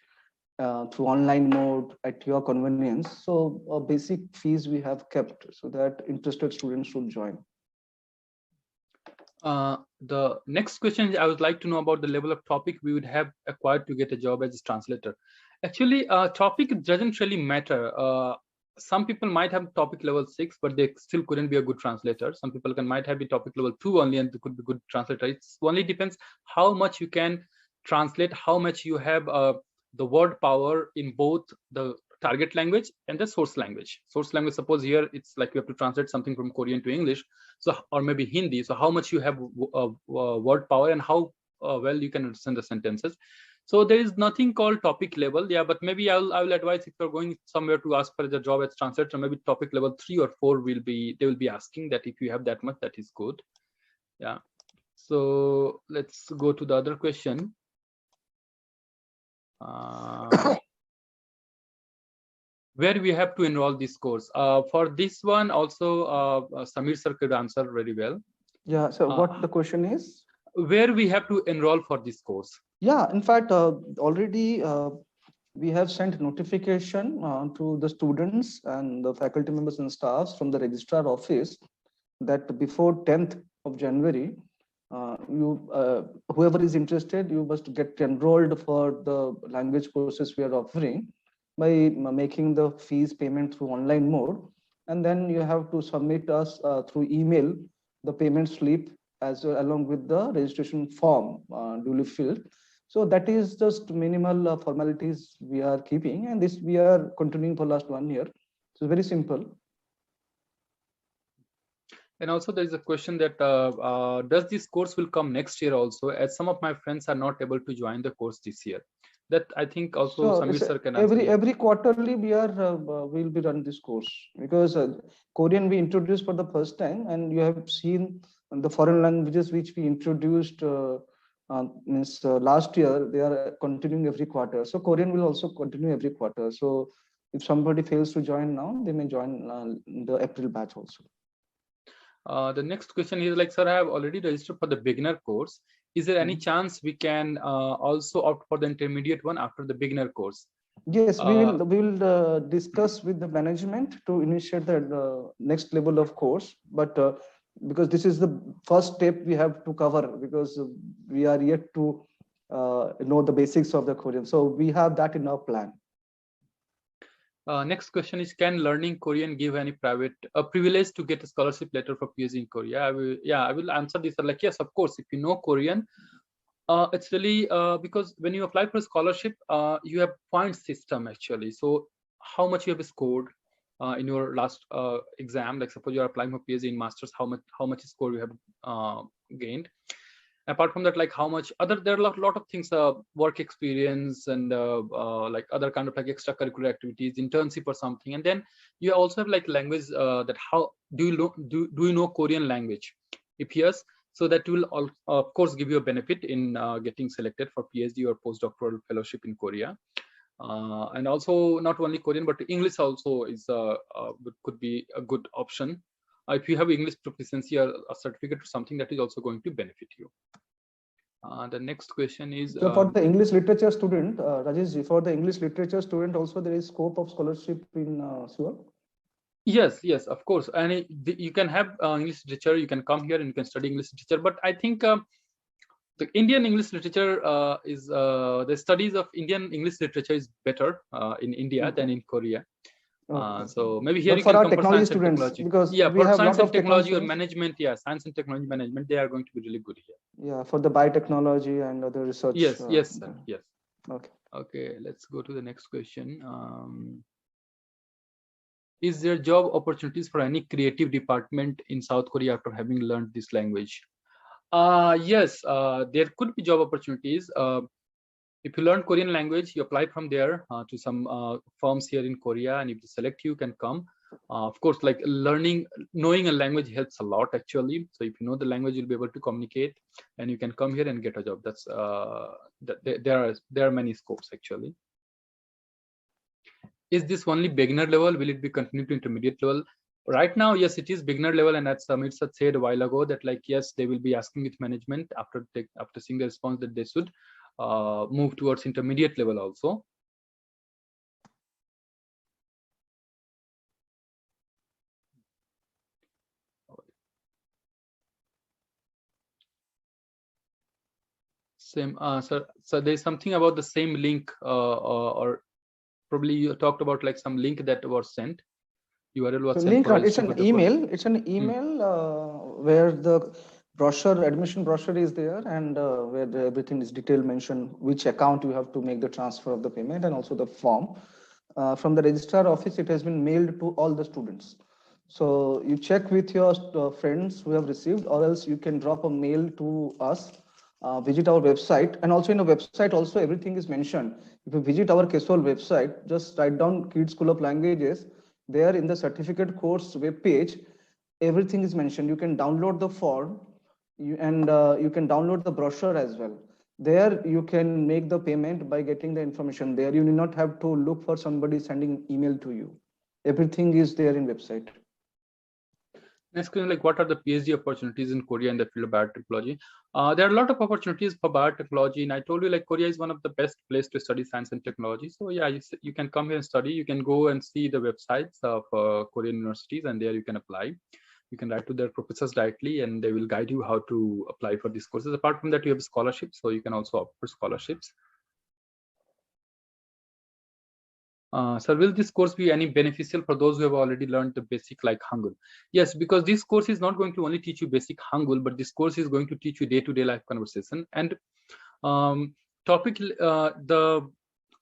through online mode at your convenience. So basic fees we have kept so that interested students should join. The next question is, I would like to know about the level of topic we would have acquired to get a job as a translator. Actually, topic doesn't really matter. Some people might have topic level 6, but they still couldn't be a good translator. Some people might have a topic level 2 only, and they could be good translator. It only depends how much you can translate, how much you have the word power in both the target language and the source language. Source language, suppose here it's like you have to translate something from Korean to English, so or maybe Hindi. So how much you have word power and how well you can understand the sentences. So there is nothing called topic level, yeah. But maybe I will advise, if you're going somewhere to ask for the job as translator, maybe topic level 3 or 4 they will be asking that. If you have that much, that is good, yeah. So let's go to the other question. Where we have to enroll this course. For this one also, Samir sir could answer very well. Yeah, so what the question is? Where we have to enroll for this course? Yeah, in fact, already we have sent notification to the students and the faculty members and staffs from the registrar office that before 10th of January, whoever is interested, you must get enrolled for the language courses we are offering by making the fees payment through online mode. And then you have to submit us through email the payment slip as well, along with the registration form duly filled. So that is just minimal formalities we are keeping, and this we are continuing for last 1 year. So very simple. And also there is a question that does this course will come next year also, as some of my friends are not able to join the course this year. That I think also Samir sir can answer. Every quarterly we are will be run this course, because Korean we introduced for the first time, and you have seen the foreign languages which we introduced last year, they are continuing every quarter. So Korean will also continue every quarter. So if somebody fails to join now, they may join the April batch also. The next question is like, sir, I have already registered for the beginner course. Is there any chance we can also opt for the intermediate one after the beginner course? Yes, we will discuss with the management to initiate the next level of course. But because this is the first step we have to cover, because we are yet to know the basics of the Korean. So we have that in our plan. Next question is, can learning Korean give any privilege to get a scholarship letter for PhD in Korea? I will answer this. Like, yes, of course, if you know Korean, it's really because when you apply for a scholarship, you have point system actually. So how much you have scored in your last exam, like suppose you are applying for PhD in masters, how much score you have gained. Apart from that, like how much there are a lot of things, work experience and like other kind of like extracurricular activities, internship or something. And then you also have like language, that how do you know Korean language? If yes, so that will of course give you a benefit in getting selected for PhD or postdoctoral fellowship in Korea. And also not only Korean, but English also is could be a good option. If you have English proficiency or a certificate or something, that is also going to benefit you. The next question is, so for the English literature student, Rajesh, for the English literature student also there is scope of scholarship in Seoul? Yes, of course. And you can have English literature, you can come here and you can study English literature. But I think the Indian English literature is the studies of Indian English literature is better in India than in Korea. So maybe here but you for can our come for technology science and students, technology. because Yeah, we for have science lot and of technology technology or students. management, yeah, science and technology management, they are going to be really good here. Yeah, for the biotechnology and other research. Yes, yes, sir. Yes. Okay. Okay, let's go to the next question. Is there job opportunities for any creative department in South Korea after having learned this language? Yes, there could be job opportunities. If you learn Korean language, you apply from there to some firms here in Korea, and if they select you, you can come. Of course, like knowing a language helps a lot actually. So if you know the language, you'll be able to communicate, and you can come here and get a job. That's there are many scopes actually. Is this only beginner level? Will it be continued to intermediate level? Right now, yes, it is beginner level, and as Samir said a while ago, that like yes, they will be asking with management after seeing the response that they should move towards intermediate level also. Same, so there's something about the same link, or probably you talked about like some link that was sent. URL was sent link, for it's an email. It's an email where the brochure, admission brochure is there, and where everything is detailed mentioned, which account you have to make the transfer of the payment, and also the form. From the registrar office, it has been mailed to all the students. So you check with your friends who have received, or else you can drop a mail to us. Visit our website, and also in the website also everything is mentioned. If you visit our KSOL website, just write down KIIT School of Languages. There in the certificate course web page, everything is mentioned. You can download the form, and you can download the brochure as well. There you can make the payment by getting the information there. You need not have to look for somebody sending email to you. Everything is there in website. Next question, like what are the PhD opportunities in Korea in the field of biotechnology? There are a lot of opportunities for biotechnology, and I told you like Korea is one of the best place to study science and technology. So yeah, you can come here and study. You can go and see the websites of Korean universities, and there you can apply. You can write to their professors directly, and they will guide you how to apply for these courses. Apart from that, you have scholarships, so you can also opt for scholarships. So will this course be any beneficial for those who have already learned the basic like Hangul? Yes, because this course is not going to only teach you basic Hangul, but this course is going to teach you day-to-day life conversation. And the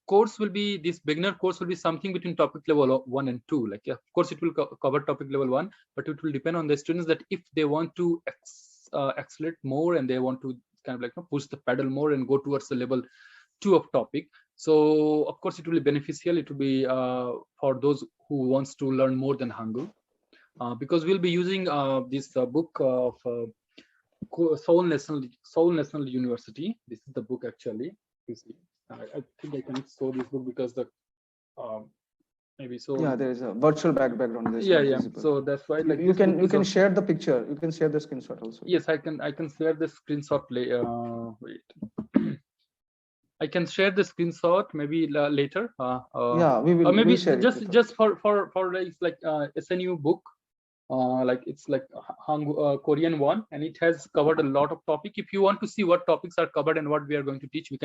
course will be, this beginner course will be something between topic level 1 and 2. Like, yeah, of course, it will cover topic level 1, but it will depend on the students that if they want to accelerate more and they want to kind of like push the pedal more and go towards the level 2 of topic. So of course it will be beneficial. It will be for those who wants to learn more than Hangul, because we'll be using this book of Seoul National University. This is the book actually. You see, I think I can show this book because the maybe so. Yeah, there is a virtual background. Yeah. So that's why like you can share the picture. You can share the screenshot also. Yes, I can share the screenshot. Wait. I can share the screenshot maybe later. Yeah, we will. Or maybe share just for it's like SNU book. Like it's like Korean one, and it has covered a lot of topic. If you want to see what topics are covered and what we are going to teach, you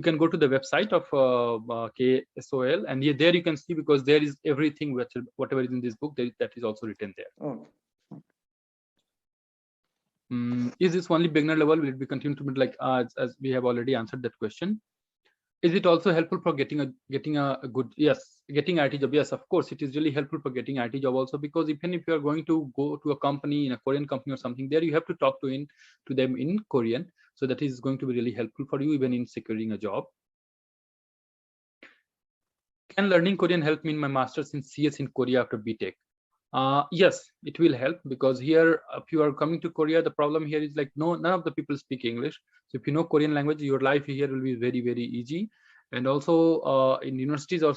can go to the website of KSOL, and there you can see, because there is everything whatever is in this book that is also written there. Oh. Is this only beginner level? Will it be continued to be like as we have already answered that question? Is it also helpful for getting a good, yes, getting IT job? Yes, of course, it is really helpful for getting IT job also, because even if you are going to go to a company, in a Korean company or something, there you have to talk to them in Korean. So that is going to be really helpful for you even in securing a job. Can learning Korean help me in my master's in CS in Korea after BTech? Yes, it will help, because here, if you are coming to Korea, the problem here is like none of the people speak English. So if you know Korean language, your life here will be very, very easy. And also in universities or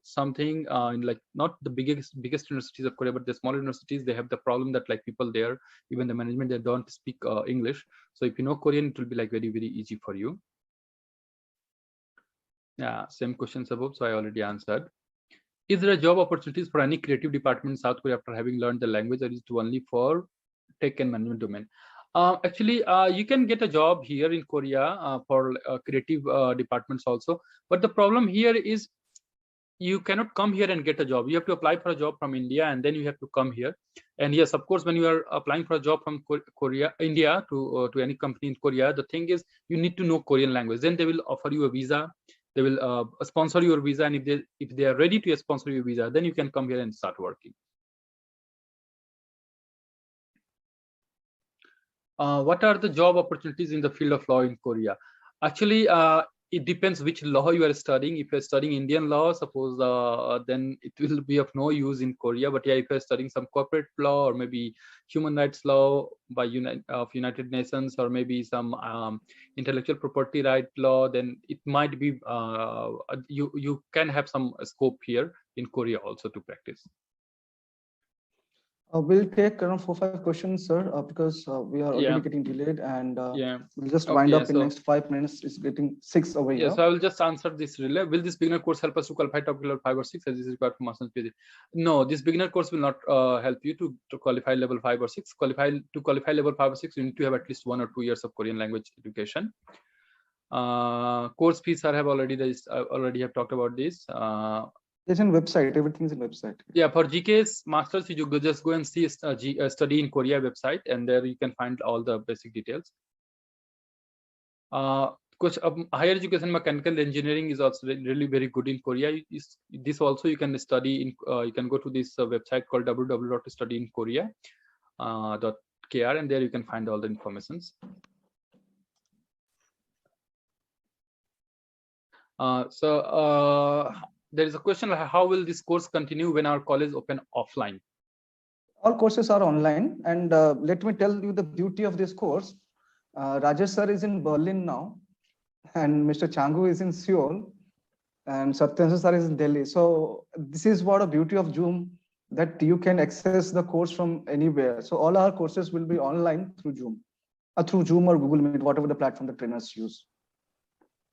something in like not the biggest universities of Korea, but the small universities, they have the problem that like people there, even the management, they don't speak English. So if you know Korean, it will be like very, very easy for you. Yeah, same questions above, so I already answered. Is there a job opportunities for any creative department in South Korea after having learned the language, or is it only for tech and management domain? Actually, you can get a job here in Korea for creative departments also. But the problem here is you cannot come here and get a job. You have to apply for a job from India, and then you have to come here. And yes, of course, when you are applying for a job from India to any company in Korea, the thing is you need to know Korean language. Then they will offer you a visa. They will sponsor your visa, and if they are ready to sponsor your visa, then you can come here and start working. What are the job opportunities in the field of law in Korea? Actually, it depends which law you are studying. If you're studying Indian law, suppose, then it will be of no use in Korea. But yeah, if you're studying some corporate law or maybe human rights law by United Nations, or maybe some intellectual property right law, then it might be you can have some scope here in Korea also to practice. We'll take around 4 or 5 questions, sir, because we are already getting delayed, and we'll just wind up in next 5 minutes. It's getting 6 over here. Yeah, so I will just answer this relay. Will this beginner course help us to qualify topic level 5 or 6 as is required for master's PhD? No, this beginner course will not help you to qualify level 5 or 6. To qualify level 5 or 6, you need to have at least 1 or 2 years of Korean language education. Course fees I have already have talked about this. It's in website. Everything's in website. Yeah, for GK's masters, you just go and see study in Korea website, and there you can find all the basic details. Higher education, mechanical engineering is also really very good in Korea. This also you can study in. You can go to this website called www.studyinkorea.kr, and there you can find all the informations. There is a question like, how will this course continue when our college open offline? All courses are online, and let me tell you the beauty of this course. Rajesh sir is in Berlin now, and Mr. Changu is in Seoul, and Satyanshu sir is in Delhi. So this is what a beauty of Zoom, that you can access the course from anywhere. So all our courses will be online through Zoom or Google Meet, whatever the platform the trainers use.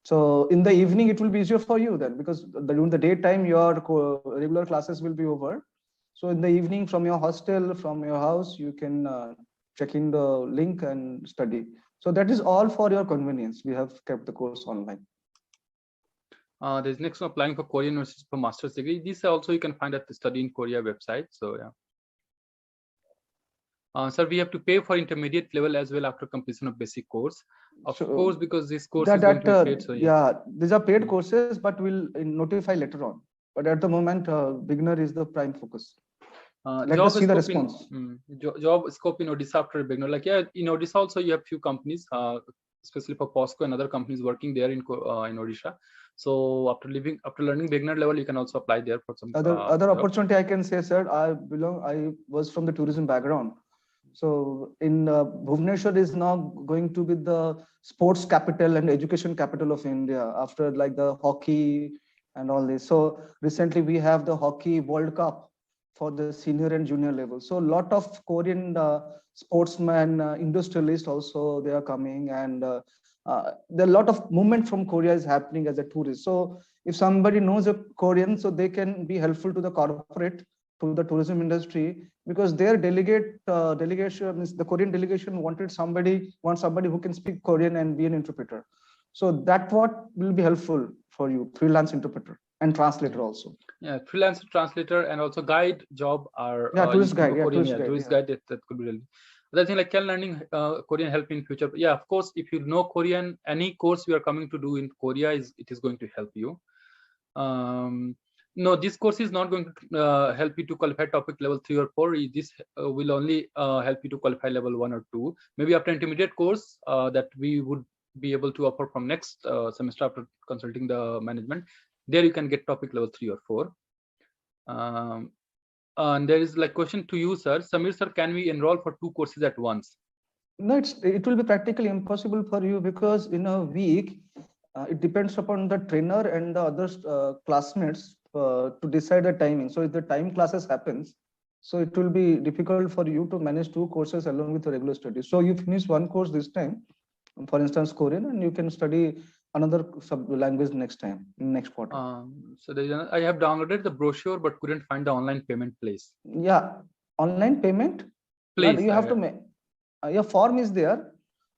So in the evening, it will be easier for you then, because during the daytime, your regular classes will be over. So in the evening, from your hostel, from your house, you can check in the link and study. So that is all for your convenience. We have kept the course online. There's next one, applying for Korean universities for master's degree. This also you can find at the Study in Korea website. So yeah. Sir, we have to pay for intermediate level as well after completion of basic course. Of course, because this course is going to be paid. So yeah, these are paid courses, but we'll notify later on. But at the moment, beginner is the prime focus. Let us see the response. Job scope in Odisha after beginner. Like, yeah, in Odisha also you have few companies, especially for POSCO and other companies working there in Odisha. So after learning beginner level, you can also apply there for some other opportunity. I can say, sir, I was from the tourism background. So in Bhubaneswar is now going to be the sports capital and education capital of India after like the hockey and all this. So recently we have the hockey World Cup for the senior and junior level. So a lot of Korean sportsmen, industrialists also, they are coming, and there are a lot of movement from Korea is happening as a tourist. So if somebody knows a Korean, so they can be helpful to the corporate, to the tourism industry, because their delegation, the Korean delegation wants somebody who can speak Korean and be an interpreter. So that what will be helpful for you, freelance interpreter and translator also. Yeah, freelance translator and also guide job are tourist guide. Tourist guide that could be really. Other thing like can learning Korean help in future? Yeah, of course, if you know Korean, any course you are coming to do in Korea it is going to help you. No, this course is not going to help you to qualify topic level 3 or 4. This will only help you to qualify level 1 or 2. Maybe after intermediate course that we would be able to offer from next semester after consulting the management. There you can get topic level 3 or 4. And there is like question to you, sir. Samir sir, can we enroll for 2 courses at once? No, it will be practically impossible for you, because in a week, it depends upon the trainer and the other classmates to decide the timing. So if the time classes happens, so it will be difficult for you to manage 2 courses along with the regular studies. So you finish 1 course this time, for instance, Korean, and you can study another language next time, next quarter. So I have downloaded the brochure, but couldn't find the online payment place. Yeah, online payment. Please, you have to make your form is there.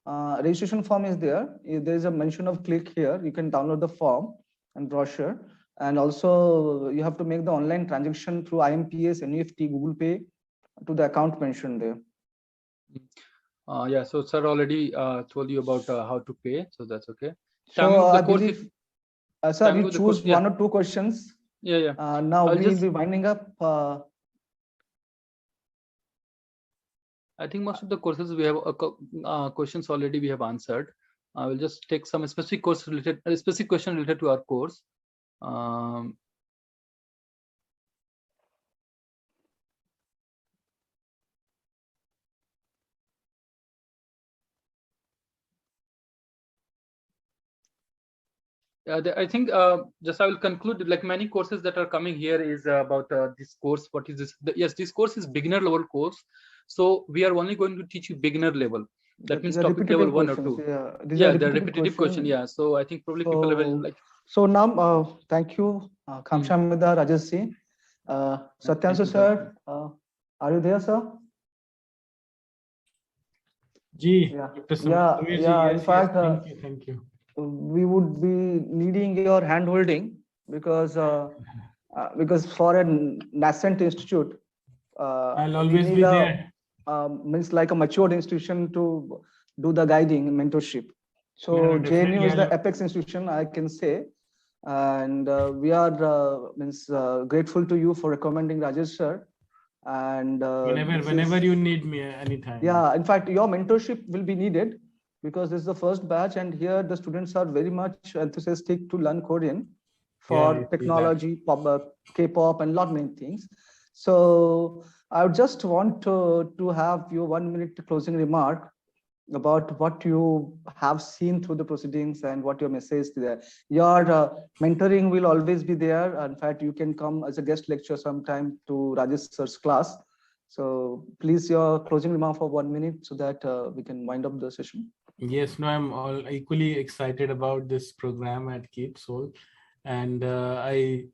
Registration form is there. There is a mention of click here. You can download the form and brochure, And also you have to make the online transaction through IMPS, NEFT, Google Pay to the account mentioned there. Yeah, so sir already told you about how to pay, so that's okay. So I believe, sir, you choose one or two questions. Yeah. Now we will be winding up. I think most of the courses we have questions already we have answered. I will just take some specific question related to our course. I think just I will conclude, like many courses that are coming here is about this course. What is this? Yes, this course is beginner level course. So we are only going to teach you beginner level. That means topic level 1 or 2. Yeah, the repetitive question. Yeah. So I think probably people will like. So now, thank you, Kamshamida, Rajesh. Satyanshu sir, are you there, sir? Yeah. In fact, thank you. We would be needing your hand holding because for a nascent institute, I'll always be there. Means like a matured institution to do the guiding mentorship. So JNU is the apex institution, I can say, and we are grateful to you for recommending Rajesh sir. And whenever you need me, anytime. Yeah, in fact, your mentorship will be needed because this is the first batch, and here the students are very much enthusiastic to learn Korean for technology, Kpop, and lot many things. So I would just want to have your 1 minute closing remark about what you have seen through the proceedings and what your message there. Your mentoring will always be there. In fact, you can come as a guest lecturer sometime to Rajesh sir's class. So please, your closing remark for 1 minute so that we can wind up the session. Yes, no, I'm all equally excited about this program at KSOL, and I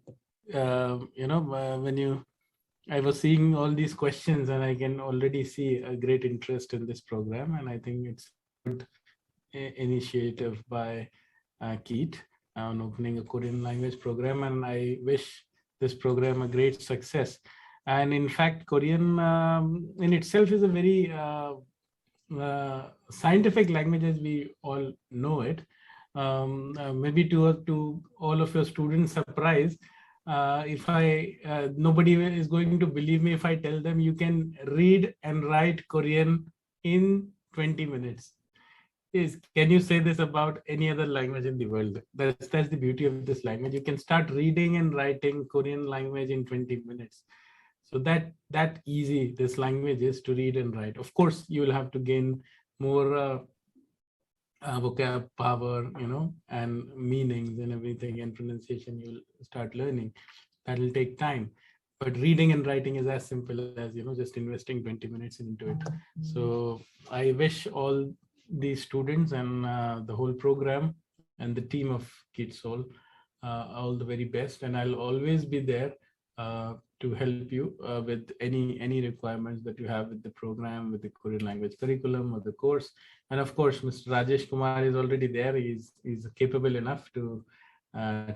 was seeing all these questions, and I can already see a great interest in this program, and I think it's a good initiative by KIIT on opening a Korean language program, and I wish this program a great success. And in fact, Korean in itself is a very scientific language as we all know it. Maybe to all of your students' surprise, if nobody is going to believe me if I tell them you can read and write Korean in 20 minutes. Can you say this about any other language in the world? That's the beauty of this language. You can start reading and writing Korean language in 20 minutes. So that easy this language is to read and write. Of course, you will have to gain more vocab power, and meanings and everything, and pronunciation you'll start learning. That will take time. But reading and writing is as simple as, just investing 20 minutes into it. So I wish all the students and the whole program and the team of KSOL all the very best. And I'll always be there to help you with any requirements that you have with the program, with the Korean language curriculum or the course. And of course, Mr. Rajesh Kumar is already there. He's capable enough to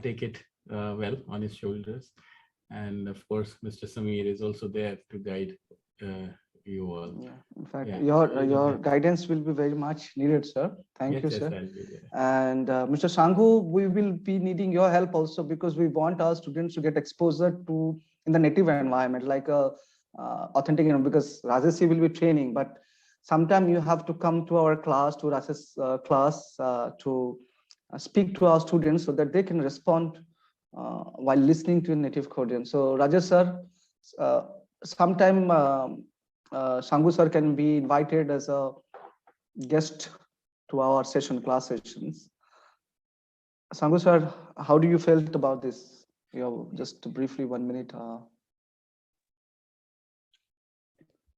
take it well on his shoulders. And of course, Mr. Samir is also there to guide you all. Yeah. In fact, your guidance will be very much needed, sir. Thank you, sir. And Mr. Sanghu, we will be needing your help also because we want our students to get exposure to in the native environment, like authentic, because Rajesh will be training, but sometime you have to come to our class, to Rajesh's class, to speak to our students so that they can respond while listening to native Korean. So Rajesh sir, sometime Sanghu sir can be invited as a guest to our class sessions. Sanghu sir, how do you felt about this? Just briefly 1 minute.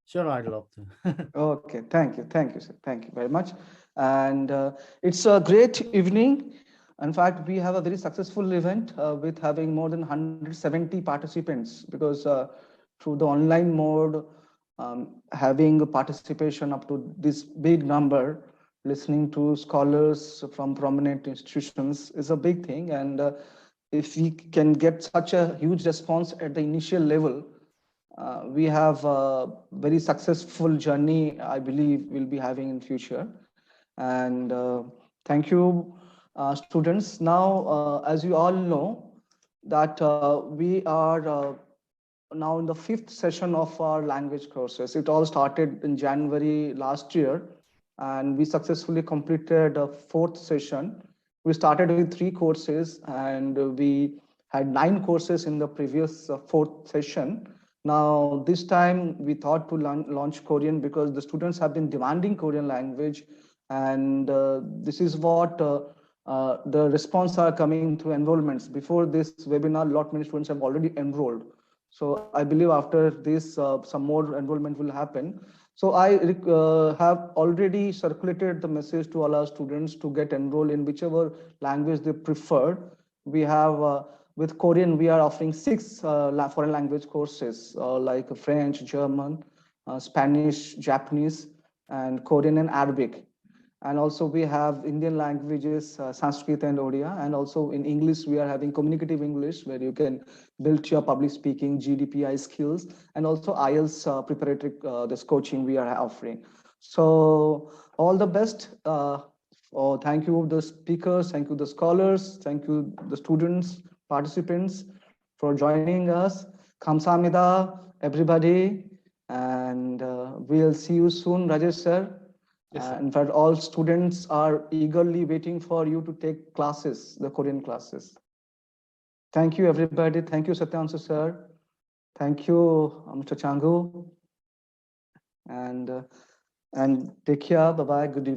Sure, I'd love to. Okay, thank you, sir. Thank you very much. And it's a great evening. In fact, we have a very successful event with having more than 170 participants because through the online mode, having participation up to this big number, listening to scholars from prominent institutions is a big thing. And if we can get such a huge response at the initial level, we have a very successful journey, I believe we'll be having in future. And thank you, students. Now, as you all know, that we are now in the 5th session of our language courses. It all started in January last year, and we successfully completed a 4th session. We started with 3 courses, and we had 9 courses in the previous 4th session. Now, this time we thought to launch Korean because the students have been demanding Korean language, and this is what the response are coming through enrollments. Before this webinar, a lot many students have already enrolled. So I believe after this, some more enrollment will happen. So I have already circulated the message to all our students to get enrolled in whichever language they prefer. We have, with Korean, we are offering 6 foreign language courses like French, German, Spanish, Japanese, and Korean and Arabic. And also we have Indian languages, Sanskrit and Odia. And also in English, we are having communicative English, where you can build your public speaking, GDPI skills, and also IELTS preparatory this coaching we are offering. So all the best. Thank you the speakers, thank you the scholars, thank you the students, participants for joining us. Kamsahamnida, everybody. And we'll see you soon, Rajesh sir. Yes, In fact, all students are eagerly waiting for you to take classes, the Korean classes. Thank you, everybody. Thank you, Satyanshu sir. Thank you, Mr. Changu. And take care. Bye-bye. Good evening.